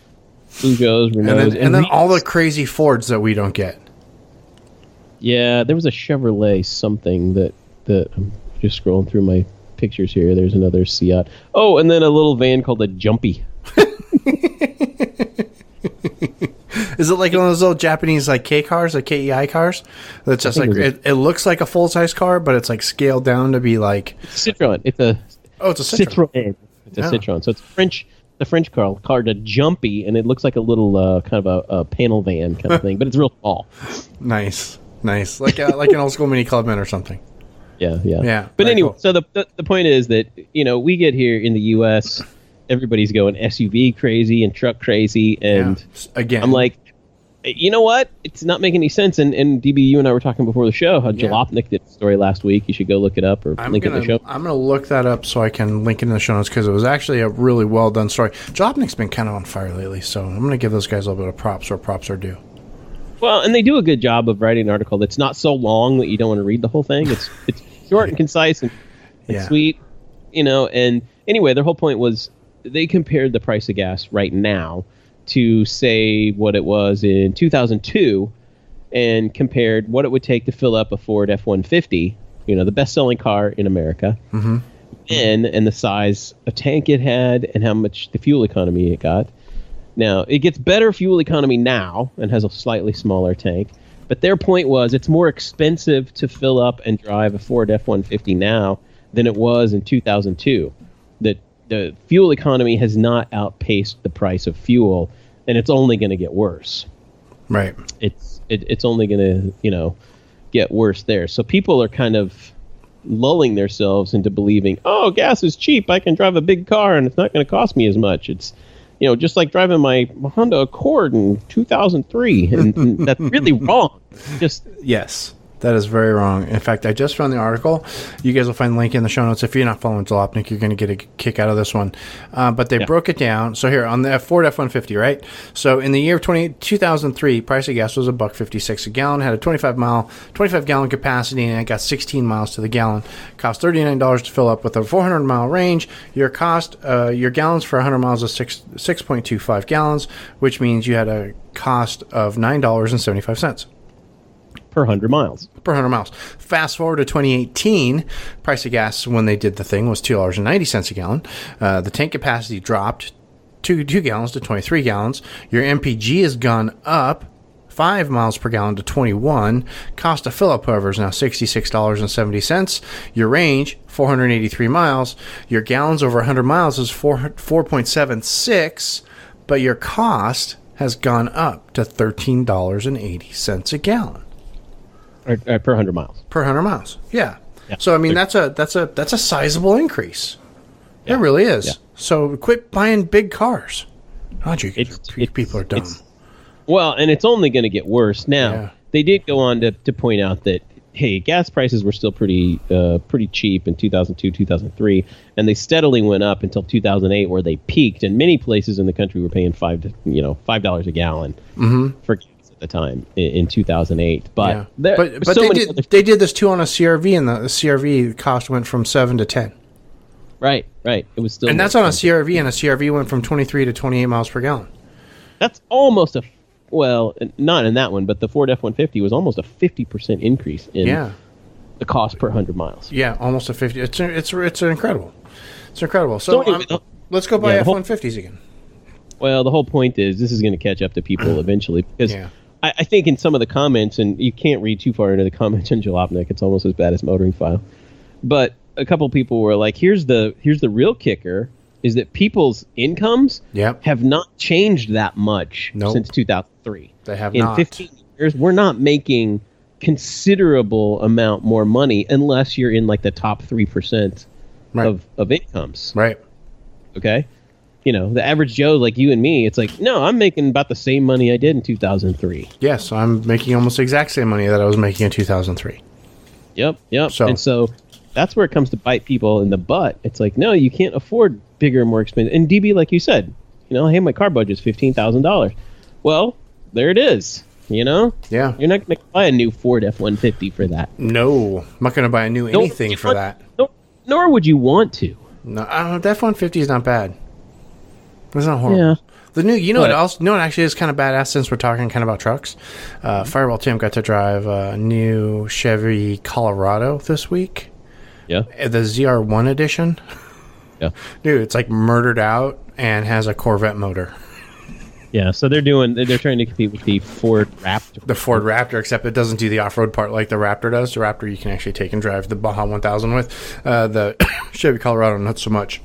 Peugeots, Renaults. And then all the crazy Fords that we don't get. Yeah, there was a Chevrolet something that I'm just scrolling through my pictures here. There's another Seat. Oh, and then a little van called a Jumpy. Is it like one of those little Japanese like K cars, like KEI cars? That's just like it looks like a full size car, but it's like scaled down to be like Citroen. It's a Citroen. It's a Citroen. So it's the French car called a Jumpy, and it looks like a little kind of a panel van kind of thing, but it's real small. Nice, like an old school Mini Clubman or something. Yeah. But anyway, cool. So the point is that we get here in the U.S. Everybody's going SUV crazy and truck crazy, and again, I'm like, you know what? It's not making any sense. And DB, you and I were talking before the show how Jalopnik did a story last week. You should go look it up or link it in the show. I'm going to look that up so I can link it in the show notes, because it was actually a really well done story. Jalopnik's been kind of on fire lately, so I'm going to give those guys a little bit of props where props are due. Well, and they do a good job of writing an article that's not so long that you don't want to read the whole thing. It's short and concise and sweet, And anyway, their whole point was they compared the price of gas right now to say what it was in 2002 and compared what it would take to fill up a Ford F-150, the best-selling car in America, and the size of tank it had and how much the fuel economy it got. Now, it gets better fuel economy now and has a slightly smaller tank, but their point was it's more expensive to fill up and drive a Ford F-150 now than it was in 2002. That the fuel economy has not outpaced the price of fuel, and it's only going to get worse. Right. It's only going to, get worse there. So people are kind of lulling themselves into believing, oh, gas is cheap. I can drive a big car and it's not going to cost me as much. It's, just like driving my Honda Accord in 2003. And that's really wrong. Yes. That is very wrong. In fact, I just found the article. You guys will find the link in the show notes. If you're not following Jalopnik, you're going to get a kick out of this one. But they broke it down. So here, on the Ford F-150, right? So in the year of 2003, price of gas was $1.56 a gallon, had a 25-gallon capacity, and it got 16 miles to the gallon. Cost $39 to fill up with a 400-mile range. Your gallons for 100 miles is 6.25 gallons, which means you had a cost of $9.75. Per 100 miles. Fast forward to 2018, price of gas when they did the thing was $2.90 a gallon. The tank capacity dropped 2 gallons to 23 gallons. Your MPG has gone up 5 miles per gallon to 21. Cost of fill-up, however, is now $66.70. Your range, 483 miles. Your gallons over 100 miles is 4.76, but your cost has gone up to $13.80 a gallon. Per 100 miles. Per 100 miles, yeah. So I mean, that's a sizable increase. It really is. Yeah. So quit buying big cars. Oh, people are dumb. Well, and it's only going to get worse. Now, they did go on to point out that, hey, gas prices were still pretty cheap in 2002, 2003, and they steadily went up until 2008, where they peaked. And many places in the country were paying $5 a gallon for gas at the time in 2008. But they did this too on a CRV, and the CRV cost went from 7 to 10. Right. It was still, and that's on a CRV, and a CRV went from 23 to 28 miles per gallon. That's almost not in that one, but the Ford F-150 was almost a 50% increase in the cost per 100 miles. Yeah, almost a 50. It's incredible. It's incredible. So anyway, let's go buy F-150s again. Well, the whole point is this is going to catch up to people eventually, because I think in some of the comments, and you can't read too far into the comments on Jalopnik, it's almost as bad as Motoring File, but a couple people were like, here's the real kicker, is that people's incomes have not changed that much since 2003. They have not. In 15 years, we're not making considerable amount more money unless you're in like the top 3% of incomes. Right. Okay? The average Joe like you and me, it's like, no, I'm making about the same money I did in 2003. Yes, I'm making almost the exact same money that I was making in 2003. Yep. So that's where it comes to bite people in the butt. It's like, no, you can't afford bigger, more expensive. And DB, like you said, hey, my car budget's $15,000. Well, there it is. Yeah. You're not going to buy a new Ford F-150 for that. No, I'm not going to buy a new anything for that. Nor would you want to. No, the F-150 is not bad. It's not horrible. Yeah. The new, what actually is kind of badass, since we're talking kind of about trucks. Fireball Tim got to drive a new Chevy Colorado this week. Yeah. The ZR1 edition. Yeah. Dude, it's like murdered out and has a Corvette motor. Yeah, so they're trying to compete with the Ford Raptor. The Ford Raptor, except it doesn't do the off-road part like the Raptor does. The Raptor you can actually take and drive the Baja 1000 with. The Chevy Colorado, not so much.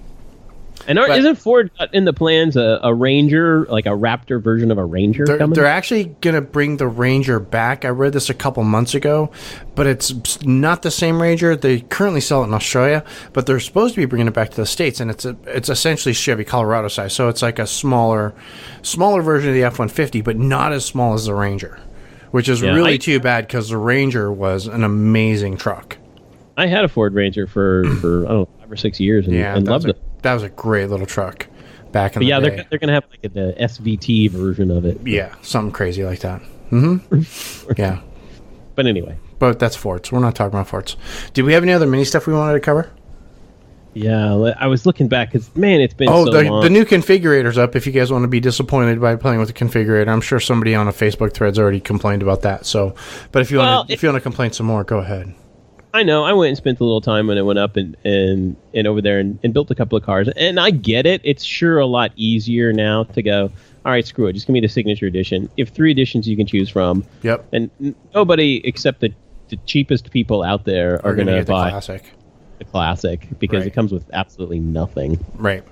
And isn't Ford in the plans a Ranger, like a Raptor version of a Ranger coming? They're actually going to bring the Ranger back. I read this a couple months ago, but it's not the same Ranger. They currently sell it in Australia, but they're supposed to be bringing it back to the States, and it's essentially Chevy Colorado size. So it's like a smaller version of the F-150, but not as small as the Ranger, which is really too bad, because the Ranger was an amazing truck. I had a Ford Ranger for I don't know, 5 or 6 years and loved it. That was a great little truck back in the day. They're going to have like the SVT version of it. Yeah, something crazy like that. Mm-hmm. Yeah. But anyway. But that's Fords. We're not talking about Fords. Did we have any other mini stuff we wanted to cover? Yeah, I was looking back because, man, it's been so long. The new configurator's up if you guys want to be disappointed by playing with the configurator. I'm sure somebody on a Facebook thread's already complained about that. So, but if you want to complain some more, go ahead. I know. I went and spent a little time when I went up and over there and built a couple of cars. And I get it. It's sure a lot easier now to go, all right, screw it. Just give me the signature edition. If 3 editions you can choose from. Yep. And nobody except the cheapest people out there are going to buy the classic because it comes with absolutely nothing. Right.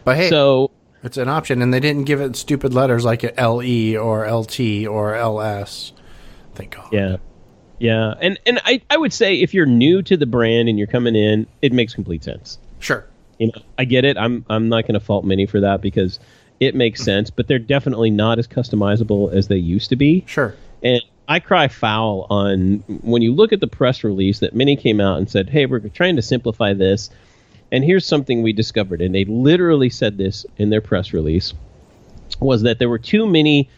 But hey, so it's an option. And they didn't give it stupid letters like LE or LT or LS. Thank God. Yeah. Yeah, and I would say if you're new to the brand and you're coming in, it makes complete sense. Sure. You know, I get it. I'm not going to fault Mini for that because it makes sense, but they're definitely not as customizable as they used to be. Sure. And I cry foul on when you look at the press release that Mini came out and said, "Hey, we're trying to simplify this, and here's something we discovered." And they literally said this in their press release, was that there were too many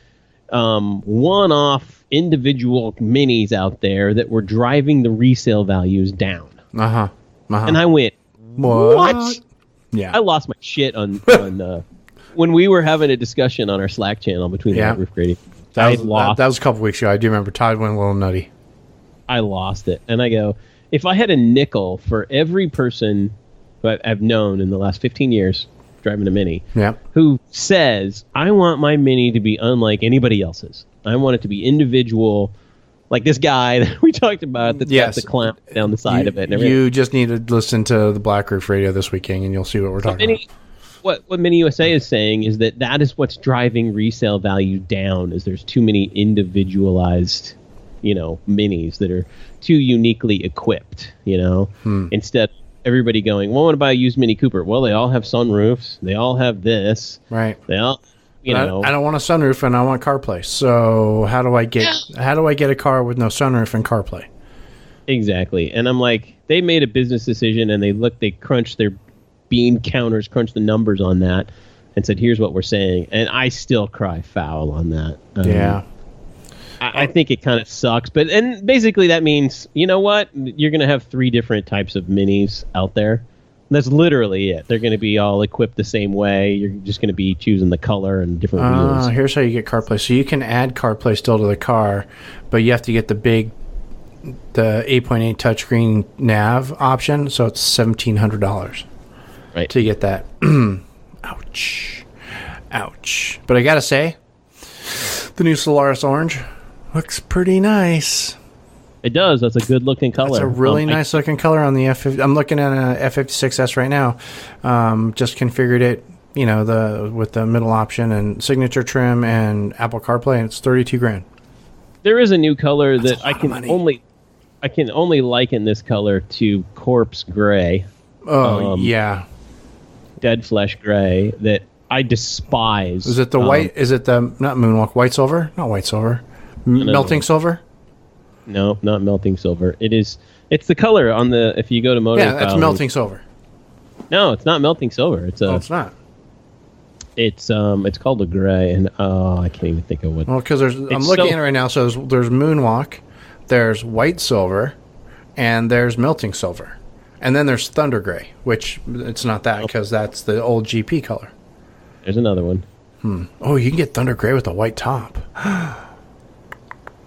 one-off individual minis out there that were driving the resale values down. And I went, what? Yeah. I lost my shit on when we were having a discussion on our Slack channel between the Roof Grading. That was a couple weeks ago. I do remember Todd went a little nutty. I lost it. And I go, if I had a nickel for every person who I've known in the last 15 years driving a Mini who says, I want my Mini to be unlike anybody else's. I want it to be individual, like this guy that we talked about that's got the clamp down the side of it. And you just need to listen to the Black Roof Radio this weekend, and you'll see what we're talking about. What Mini USA is saying is that is what's driving resale value down, is there's too many individualized, minis that are too uniquely equipped, Instead, everybody going, well, what about a used Mini Cooper? Well, they all have sunroofs. They all have this. Right. They all... I don't want a sunroof and I want CarPlay. So how do I get a car with no sunroof and CarPlay? Exactly. And I'm like, they made a business decision and they crunched their bean counters, crunched the numbers on that, and said, here's what we're saying. And I still cry foul on that. I think it kind of sucks. And basically that means, you know what? You're going to have 3 different types of minis out there. That's literally it. They're going to be all equipped the same way. You're just going to be choosing the color and different wheels. Here's how you get CarPlay. So you can add CarPlay still to the car, but you have to get the 8.8 touchscreen nav option. So it's $1,700 to get that. Ouch. But I got to say, the new Solaris Orange looks pretty nice. It does. That's a good-looking color. It's a really nice-looking color on the F50. I'm looking at an F56S right now. Just configured it, with the middle option and signature trim and Apple CarPlay, and it's $32,000. There is a new color that I can only liken this color to Corpse Gray. Yeah, Dead Flesh Gray that I despise. Is it the white? Is it the not Moonwalk White Silver? Not White Silver. Melting Silver. No, not melting silver. It's the color on the, if you go to Motor. Yeah, that's melting silver. No, it's not melting silver. It's not. It's called a gray, and I can't even think of what. Well, because I'm looking at it right now. So there's Moonwalk, there's White Silver, and there's melting silver, and then there's Thunder Gray, which it's not that because that's the old GP color. There's another one. Oh, you can get Thunder Gray with a white top.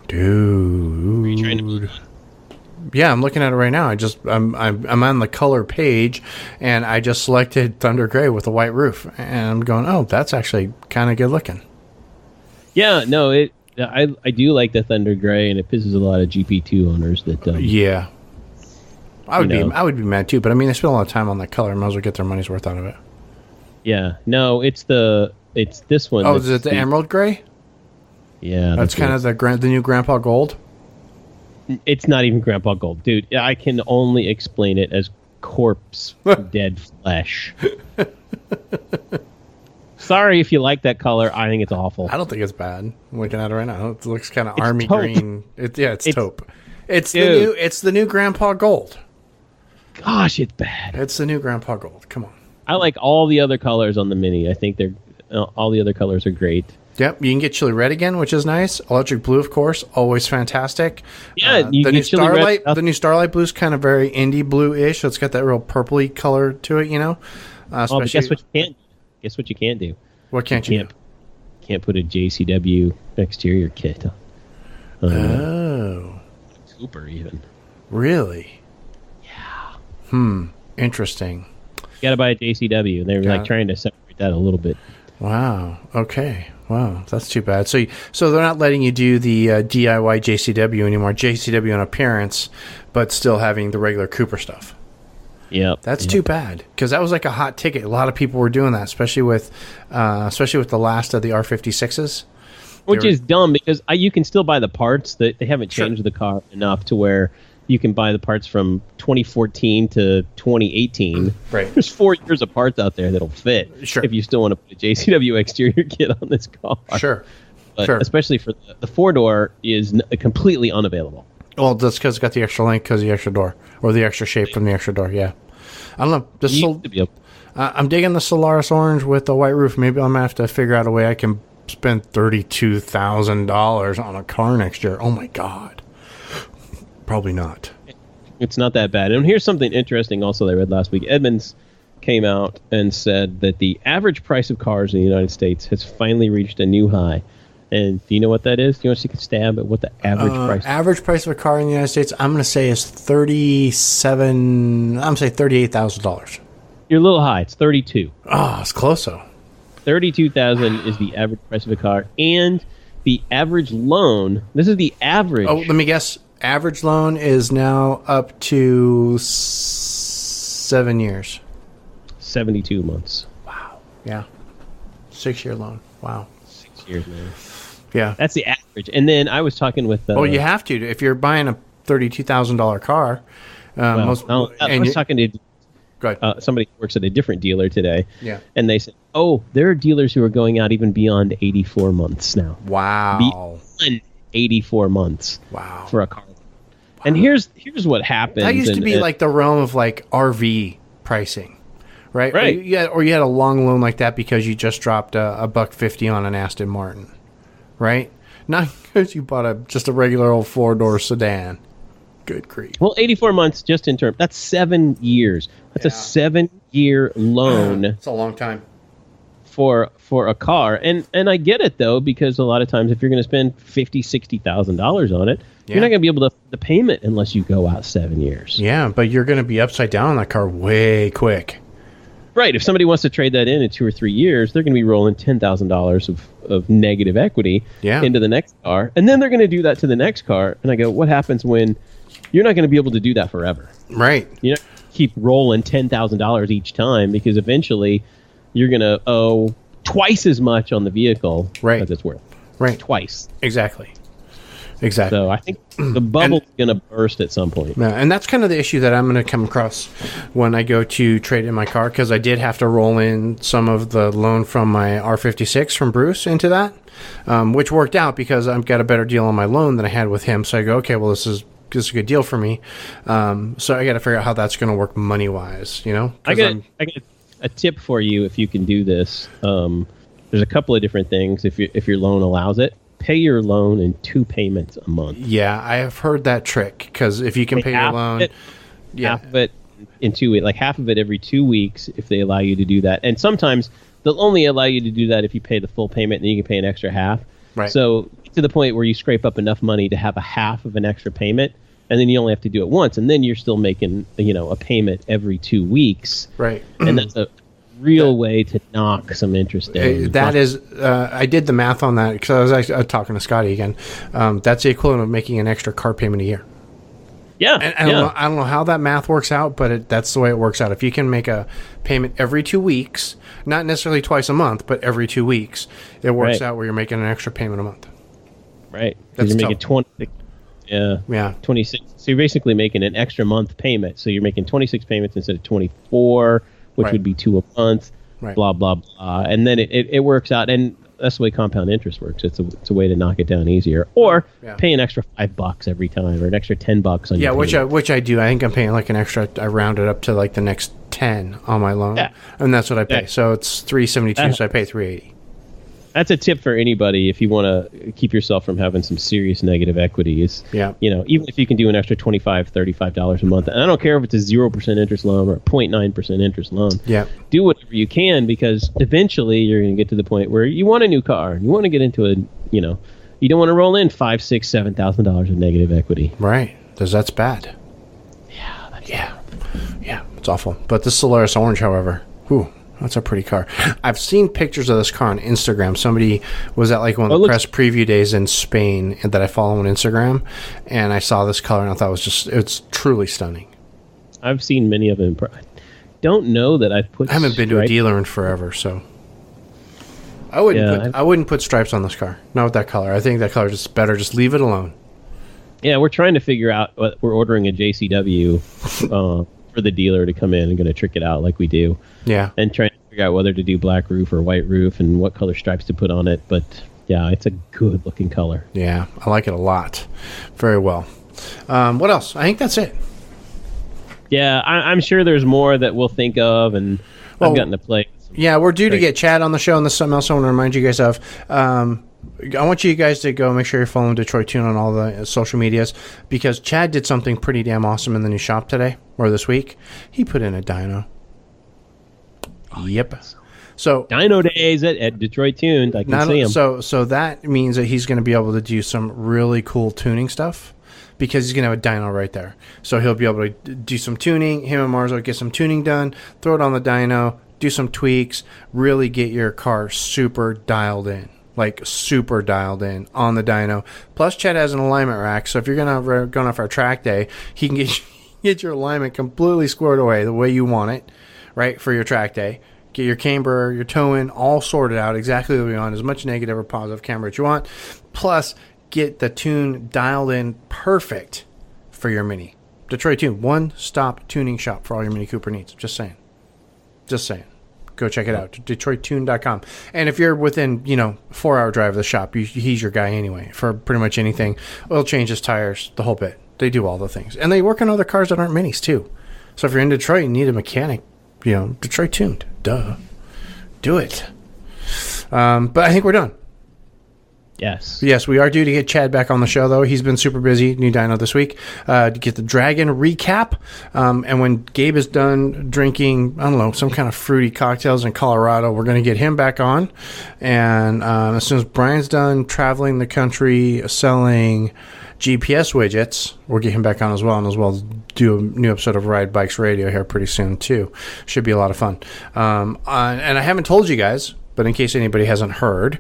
Dude. Are you trying to... Yeah, I'm looking at it right now. I'm on the color page, and I just selected Thunder Gray with a white roof, and I'm going, oh, that's actually kind of good looking. Yeah, no, I do like the Thunder Gray, and it pisses a lot of GP2 owners that. Yeah, I would be mad too, but I mean, they spend a lot of time on that color. Might as well get their money's worth out of it. Yeah, no, it's this one. Oh, is it the Emerald Gray? Yeah, that's kind of the new Grandpa Gold. It's not even Grandpa Gold, dude. I can only explain it as corpse dead flesh. Sorry if you like that color. I think it's awful. I don't think it's bad. I'm looking at it right now. It looks kind of army taupe. Green. It's taupe. It's the new Grandpa Gold. Gosh, it's bad. It's the new Grandpa Gold. Come on. I like all the other colors on the Mini. I think all the other colors are great. Yep, you can get Chili Red again, which is nice. Electric Blue, of course, always fantastic. Yeah, the new Starlight. The new Starlight Blue is kind of very indie blue-ish, so it's got that real purpley color to it, but guess what you can't? Guess what you can't do? What can't you do? Can't put a JCW exterior kit. Cooper even. Really? Yeah. Interesting. You got to buy a JCW, and they were trying to separate that a little bit. Wow. Okay. Wow. That's too bad. So they're not letting you do the DIY JCW anymore. JCW in appearance, but still having the regular Cooper stuff. Yep. That's too bad because that was like a hot ticket. A lot of people were doing that, especially with the last of the R56s. Which is dumb because you can still buy the parts. That they haven't changed the car enough to where you can buy the parts from 2014 to 2018. Right. There's 4 years of parts out there that'll fit. Sure. If you still want to put a JCW exterior kit on this car. Sure. But especially for the 4-door is completely unavailable. Well, that's because it's got the extra length because of the extra door. Or the extra shape from the extra door, yeah. I don't know. I'm digging the Solaris Orange with the white roof. Maybe I'm going to have to figure out a way I can spend $32,000 on a car next year. Oh, my God. Probably not. It's not that bad. And here's something interesting also that I read last week. Edmunds came out and said that the average price of cars in the United States has finally reached a new high. And do you know what that is? Do you want to take a stab at what the average price is? Average price of a car in the United States, I'm going to say is $38,000. You're a little high. It's 32. Oh, it's close though. 32,000 is the average price of a car, and the average loan. This is the average. Oh, let me guess. Average loan is now up to 7 years. 72 months. Wow. Yeah. 6-year loan. Wow. 6 years, man. Yeah. That's the average. And then I was talking with... you have to. If you're buying a $32,000 car... I was talking to somebody who works at a different dealer today. Yeah. And they said, there are dealers who are going out even beyond 84 months now. Wow. Beyond 84 months. Wow. For a car. Wow. And here's what happens. That used to be like the realm of like RV pricing. Right? Right. Or you had a long loan like that because you just dropped $150 on an Aston Martin. Right? Not because you bought just a regular old 4-door sedan. Good grief. Well, 84 months just in term. That's 7 years. That's a 7-year loan. It's a long time. For a car. And I get it, though, because a lot of times if you're going to spend $50,000, $60,000 on it, you're not going to be able to the payment unless you go out 7 years. Yeah, but you're going to be upside down on that car way quick. Right. If somebody wants to trade that in 2 or 3 years, they're going to be rolling $10,000 of negative equity into the next car. And then they're going to do that to the next car. And I go, what happens when you're not going to be able to do that forever? Right. You know, keep rolling $10,000 each time because eventually you're going to owe twice as much on the vehicle as it's worth. Right. Twice. Exactly. So I think the bubble's going to burst at some point. Yeah, and that's kind of the issue that I'm going to come across when I go to trade in my car, because I did have to roll in some of the loan from my R56 from Bruce into that, which worked out because I've got a better deal on my loan than I had with him. So I go, okay, well, this is a good deal for me. So I got to figure out how that's going to work money-wise, you know? I got a tip for you if you can do this. There's a couple of different things if your loan allows it. Pay your loan in 2 payments a month. Yeah, I have heard that trick, because if you can pay your loan... Half of it in 2 weeks, like half of it every 2 weeks if they allow you to do that. And sometimes they'll only allow you to do that if you pay the full payment, and then you can pay an extra half. Right. So to the point where you scrape up enough money to have a half of an extra payment, and then you only have to do it once, and then you're still making a payment every 2 weeks. Right. And that's a real way to knock some interest in. That is, I did the math on that because I was actually talking to Scotty again. That's the equivalent of making an extra car payment a year. Yeah. And I don't know how that math works out, but that's the way it works out. If you can make a payment every 2 weeks, not necessarily twice a month, but every 2 weeks, it works out where you're making an extra payment a month. Right. You're making 26. Yeah. 26. So you're basically making an extra month payment. So you're making 26 payments instead of 24, which would be 2 a month, blah, blah, blah. And then it works out. And that's the way compound interest works. It's a way to knock it down easier. Or pay an extra $5 every time, or an extra $10 on your payment. which I do. I think I'm paying like an extra, I round it up to like the next 10 on my loan. Yeah. And that's what I pay. So it's $372, so I pay $380. That's a tip for anybody if you want to keep yourself from having some serious negative equities. Yeah. Even if you can do an extra $25, $35 a month, and I don't care if it's a 0% interest loan or a 0.9% interest loan. Yeah. Do whatever you can, because eventually you're going to get to the point where you want a new car. You want to get into you don't want to roll in $5,000, $6,000, $7,000 of negative equity. Right. Because that's bad. Yeah. Yeah. It's awful. But this Solaris Orange, however, that's a pretty car. I've seen pictures of this car on Instagram. Somebody was at like one of the press preview days in Spain that I follow on Instagram, and I saw this color and I thought it's truly stunning. I've seen many of them. I don't know that I've put. I haven't been to a dealer in forever, so. I wouldn't put stripes on this car. Not with that color. I think that color is better. Just leave it alone. Yeah, we're trying to figure out. We're ordering a JCW for the dealer to come in and going to trick it out like we do. Yeah. And trying to figure out whether to do black roof or white roof and what color stripes to put on it. But yeah, it's a good looking color. Yeah, I like it a lot. Very well. What else? I think that's it. Yeah, I'm sure there's more that we'll think of, and I've gotten to play. Yeah, we're due to get Chad on the show, and this is something else I want to remind you guys of. I want you guys to go make sure you're following Detroit Tune on all the social medias, because Chad did something pretty damn awesome in the new shop today, or this week. He put in a dyno. Yep. So dyno days at Detroit Tuned. I can see him. So that means that he's going to be able to do some really cool tuning stuff, because he's going to have a dyno right there. So he'll be able to do some tuning. Him and Mars will get some tuning done, throw it on the dyno, do some tweaks, really get your car super dialed in. Like super dialed in on the dyno. Plus, Chad has an alignment rack, so if you're going off our track day, he can get your alignment completely squared away the way you want it, right, for your track day. Get your camber, your towing, all sorted out exactly the way you want, as much negative or positive camber as you want. Plus, get the tune dialed in perfect for your Mini. Detroit Tune, one-stop tuning shop for all your Mini Cooper needs. Just saying. Go check it out. DetroitTune.com. And if you're within, 4-hour drive of the shop, he's your guy anyway for pretty much anything. Oil changes, tires, the whole bit. They do all the things. And they work on other cars that aren't Minis, too. So if you're in Detroit and need a mechanic, Detroit Tuned. Duh. Do it. But I think we're done. Yes, we are due to get Chad back on the show, though. He's been super busy, new dyno this week, to get the Dragon recap. And when Gabe is done drinking, I don't know, some kind of fruity cocktails in Colorado, we're going to get him back on. And as soon as Brian's done traveling the country, selling GPS widgets, we'll get him back on as well, and as well as do a new episode of Ride Bikes Radio here pretty soon, too. Should be a lot of fun. And I haven't told you guys, but in case anybody hasn't heard,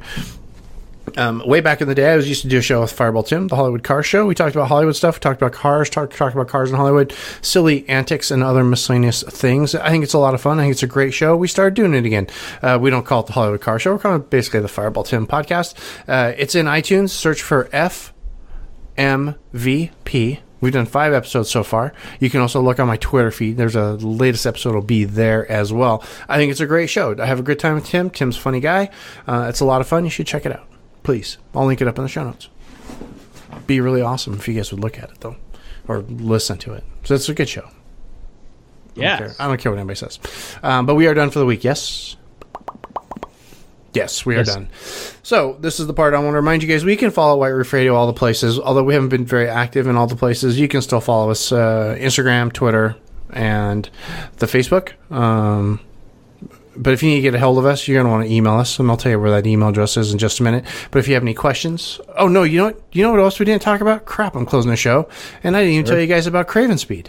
way back in the day, I used to do a show with Fireball Tim, the Hollywood Car Show. We talked about Hollywood stuff. We talked about cars, talked about cars in Hollywood, silly antics, and other miscellaneous things. I think it's a lot of fun. I think it's a great show. We started doing it again. We don't call it the Hollywood Car Show. We're calling it basically the Fireball Tim podcast. It's in iTunes. Search for FMVP. We've done 5 episodes so far. You can also look on my Twitter feed. There's a latest episode will be there as well. I think it's a great show. I have a good time with Tim. Tim's a funny guy. It's a lot of fun. You should check it out. Please. I'll link it up in the show notes. Be really awesome if you guys would look at it, though, or listen to it. So it's a good show. Yeah. I don't care what anybody says. But we are done for the week, yes? Yes, we are done. So this is the part I want to remind you guys. We can follow White Roof Radio all the places. Although we haven't been very active in all the places, you can still follow us Instagram, Twitter, and the Facebook. But if you need to get a hold of us, you're going to want to email us, and I'll tell you where that email address is in just a minute. But if you have any questions... Oh, no, you know what else we didn't talk about? Crap, I'm closing the show. And I didn't even tell you guys about CravenSpeed.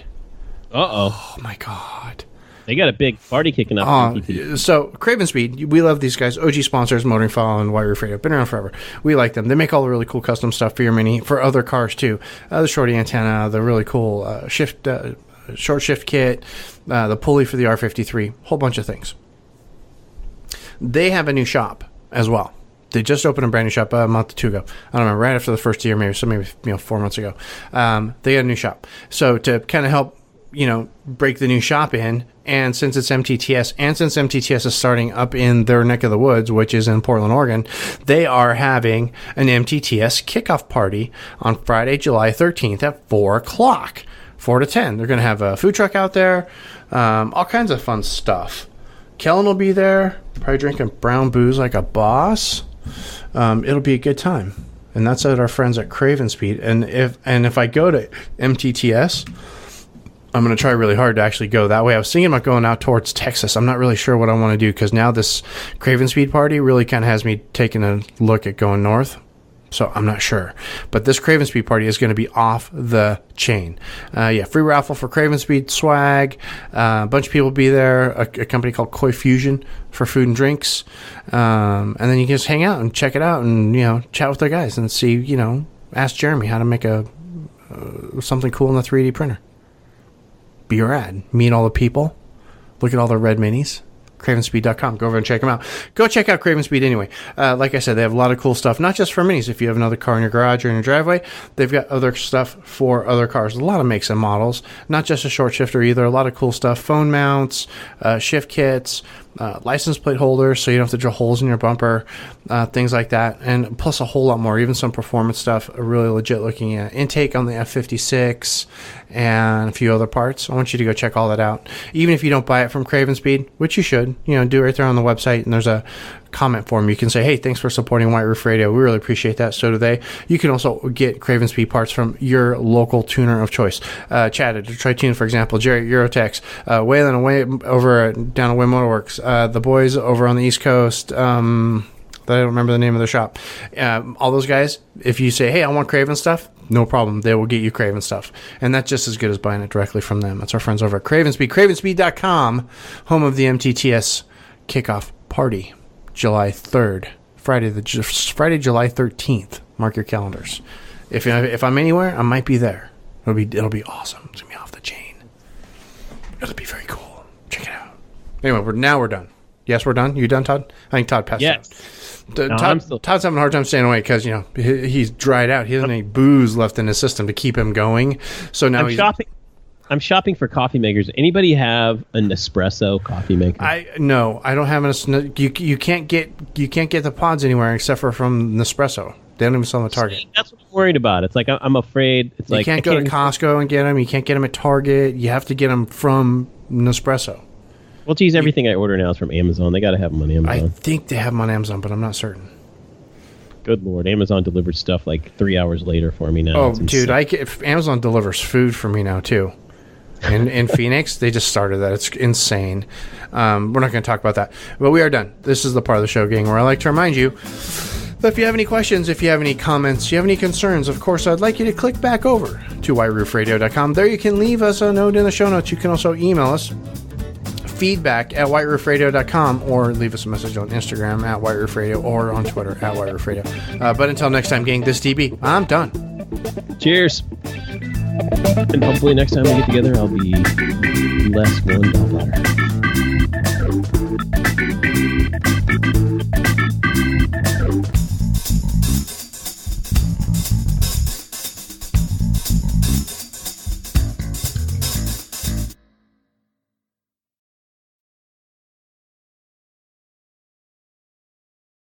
Uh-oh. Oh, my God. They got a big party kicking up. So, CravenSpeed, we love these guys. OG sponsors, Motoring File and White Roof Radio. Been around forever. We like them. They make all the really cool custom stuff for your Mini, for other cars, too. The shorty antenna, the really cool short shift kit, the pulley for the R53, whole bunch of things. They have a new shop as well. They just opened a brand new shop a month or 2 ago. I don't know, right after the first year, maybe 4 months ago. They got a new shop. So to kind of help, break the new shop in, and since it's MTTS, and since MTTS is starting up in their neck of the woods, which is in Portland, Oregon, they are having an MTTS kickoff party on Friday, July 13th at 4 o'clock, 4 to 10. They're going to have a food truck out there, all kinds of fun stuff. Kellen will be there, probably drinking brown booze like a boss. It'll be a good time. And that's at our friends at CravenSpeed. And if I go to MTTS, I'm going to try really hard to actually go that way. I was thinking about going out towards Texas. I'm not really sure what I want to do, because now this CravenSpeed party really kind of has me taking a look at going north. So I'm not sure. But this CravenSpeed party is going to be off the chain. Free raffle for CravenSpeed swag. A bunch of people will be there. A company called Koi Fusion for food and drinks. And then you can just hang out and check it out and, chat with their guys and see, ask Jeremy how to make something cool in the 3D printer. Be rad. Meet all the people. Look at all the red minis. CravenSpeed.com. Go over and check them out. Go check out CravenSpeed anyway. Like I said, they have a lot of cool stuff, not just for minis. If you have another car in your garage or in your driveway, they've got other stuff for other cars. A lot of makes and models, not just a short shifter either. A lot of cool stuff. Phone mounts, shift kits, license plate holders so you don't have to drill holes in your bumper, things like that. And plus a whole lot more, even some performance stuff, a really legit looking intake on the F56 and a few other parts. I want you to go check all that out. Even if you don't buy it from CravenSpeed, which you should, do it right there on the website, and there's a comment form. You can say, hey, thanks for supporting White Roof Radio. We really appreciate that. So do they. You can also get CravenSpeed parts from your local tuner of choice. Chad at Detroit Tune, for example, Jerry at Eurotex, Waylon over down at Win Motorworks, the boys over on the East Coast, I don't remember the name of the shop. All those guys, if you say, hey, I want Craven stuff, no problem. They will get you Craven stuff. And that's just as good as buying it directly from them. That's our friends over at CravenSpeed. CravenSpeed.com, home of the MTTS kickoff party, July 3rd. Friday, July 13th. Mark your calendars. If I'm anywhere, I might be there. It'll be awesome. It's going to be off the chain. It'll be very cool. Check it out. Anyway, we're done. Yes, we're done. You done, Todd? I think Todd passed out. Todd's having a hard time staying awake because he's dried out. He doesn't have any booze left in his system to keep him going. So now I'm shopping for coffee makers. Anybody have an Nespresso coffee maker? No, I don't have an. You can't get the pods anywhere except for from Nespresso. They don't even sell them at Target. See, that's what I'm worried about. It's like I'm afraid. It's you can't go to Costco and get them. You can't get them at Target. You have to get them from Nespresso. Well, geez, everything I order now is from Amazon. They got to have them on Amazon. I think they have them on Amazon, but I'm not certain. Good Lord. Amazon delivers stuff like 3 hours later for me now. Oh, dude, Amazon delivers food for me now, too. In Phoenix, they just started that. It's insane. We're not going to talk about that. But we are done. This is the part of the show, gang, where I like to remind you that if you have any questions, if you have any comments, you have any concerns, of course, I'd like you to click back over to whiteroofradio.com. There you can leave us a note in the show notes. You can also email us. Feedback at whiteroofradio.com or leave us a message on Instagram at whiteroofradio or on Twitter at whiteroofradio. But until next time, gang, this is DB. I'm done. Cheers. And hopefully next time we get together, I'll be less one gallbladder.